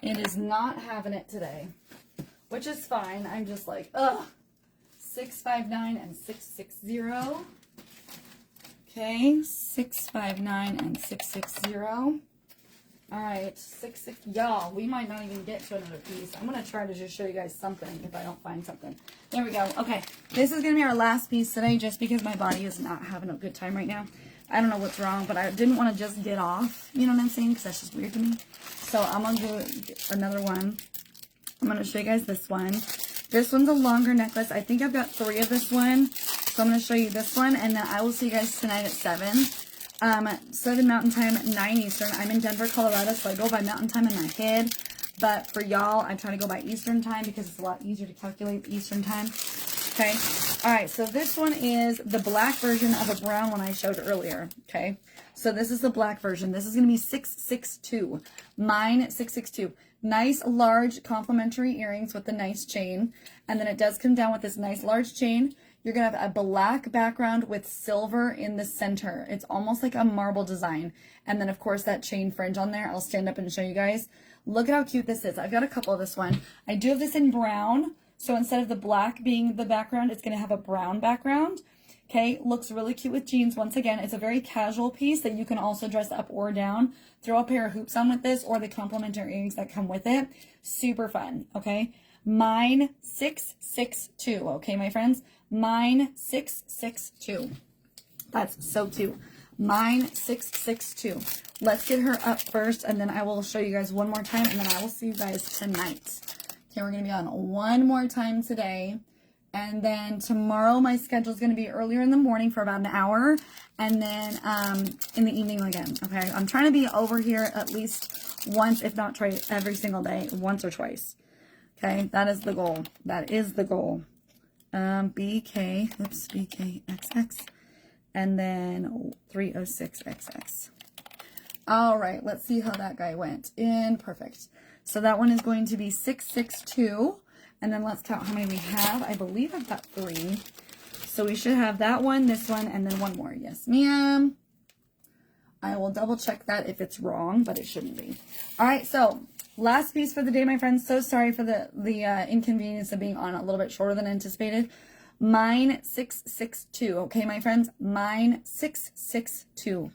It is not having it today, which is fine. I'm just like, ugh. 659 and 660. Okay, 659 and 660. All right, 66. Y'all, we might not even get to another piece. I'm going to try to just show you guys something if I don't find something. There we go. Okay, this is going to be our last piece today just because my body is not having a good time right now. I don't know what's wrong, but I didn't want to just get off. You know what I'm saying? Because that's just weird to me. So I'm going to do another one. I'm going to show you guys this one. This one's a longer necklace. I think I've got 3 of this one. So I'm going to show you this one, and then I will see you guys tonight at 7. 7 Mountain Time, 9 Eastern. I'm in Denver, Colorado, so I go by Mountain Time in my head. But for y'all, I try to go by Eastern Time because it's a lot easier to calculate Eastern Time. Okay. All right. So this one is the black version of a brown one I showed earlier. Okay. So this is the black version. This is going to be 662. Mine 662. Nice large complimentary earrings with the nice chain. And then it does come down with this nice large chain. You're going to have a black background with silver in the center. It's almost like a marble design. And then, of course, that chain fringe on there. I'll stand up and show you guys. Look at how cute this is. I've got a couple of this one. I do have this in brown. So instead of the black being the background, it's going to have a brown background. Okay, looks really cute with jeans. Once again, it's a very casual piece that you can also dress up or down. Throw a pair of hoops on with this or the complimentary earrings that come with it. Super fun, okay? Mine 662, okay, my friends? Mine 662. That's so cute. Mine 662. Let's get her up first, and then I will show you guys one more time, and then I will see you guys tonight. Okay, we're going to be on one more time today. And then tomorrow my schedule is going to be earlier in the morning for about an hour. And then in the evening again. Okay, I'm trying to be over here at least once, if not twice, every single day, once or twice. Okay, that is the goal. That is the goal. BKXX. And then 306XX. All right, let's see how that guy went. In perfect. So that one is going to be 662. And then let's count how many we have. I believe I've got 3. So we should have that one, this one, and then one more. Yes, ma'am. I will double check that if it's wrong, but it shouldn't be. All right, so last piece for the day, my friends. So sorry for the inconvenience of being on a little bit shorter than anticipated. Mine 662. Okay, my friends, mine 662.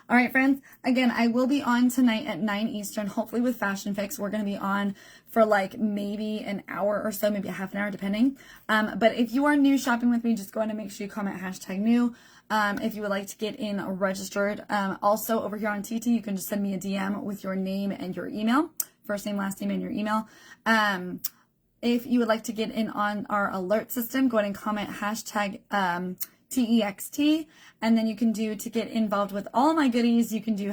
All right, friends, again, I will be on tonight at 9 Eastern, hopefully with Fashion Fix. We're going to be on for like maybe an hour or so, maybe a half an hour, depending. But if you are new shopping with me, just go ahead and make sure you comment #new if you would like to get in registered. Also, over here on TT, you can just send me a DM with your name and your email, first name, last name, and your email. If you would like to get in on our alert system, go ahead and comment #TEXT, and then you can do, to get involved with all my goodies, you can do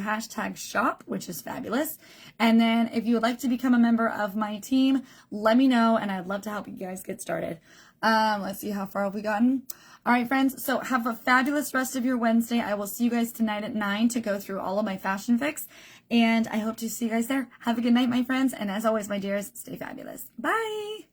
#shop, which is fabulous. And then if you would like to become a member of my team, let me know, and I'd love to help you guys get started. Let's see, how far have we gotten? All right, friends, so have a fabulous rest of your Wednesday. I will see you guys tonight at 9 to go through all of my Fashion Fix, and I hope to see you guys there. Have a good night, my friends, and as always, my dears, stay fabulous. Bye!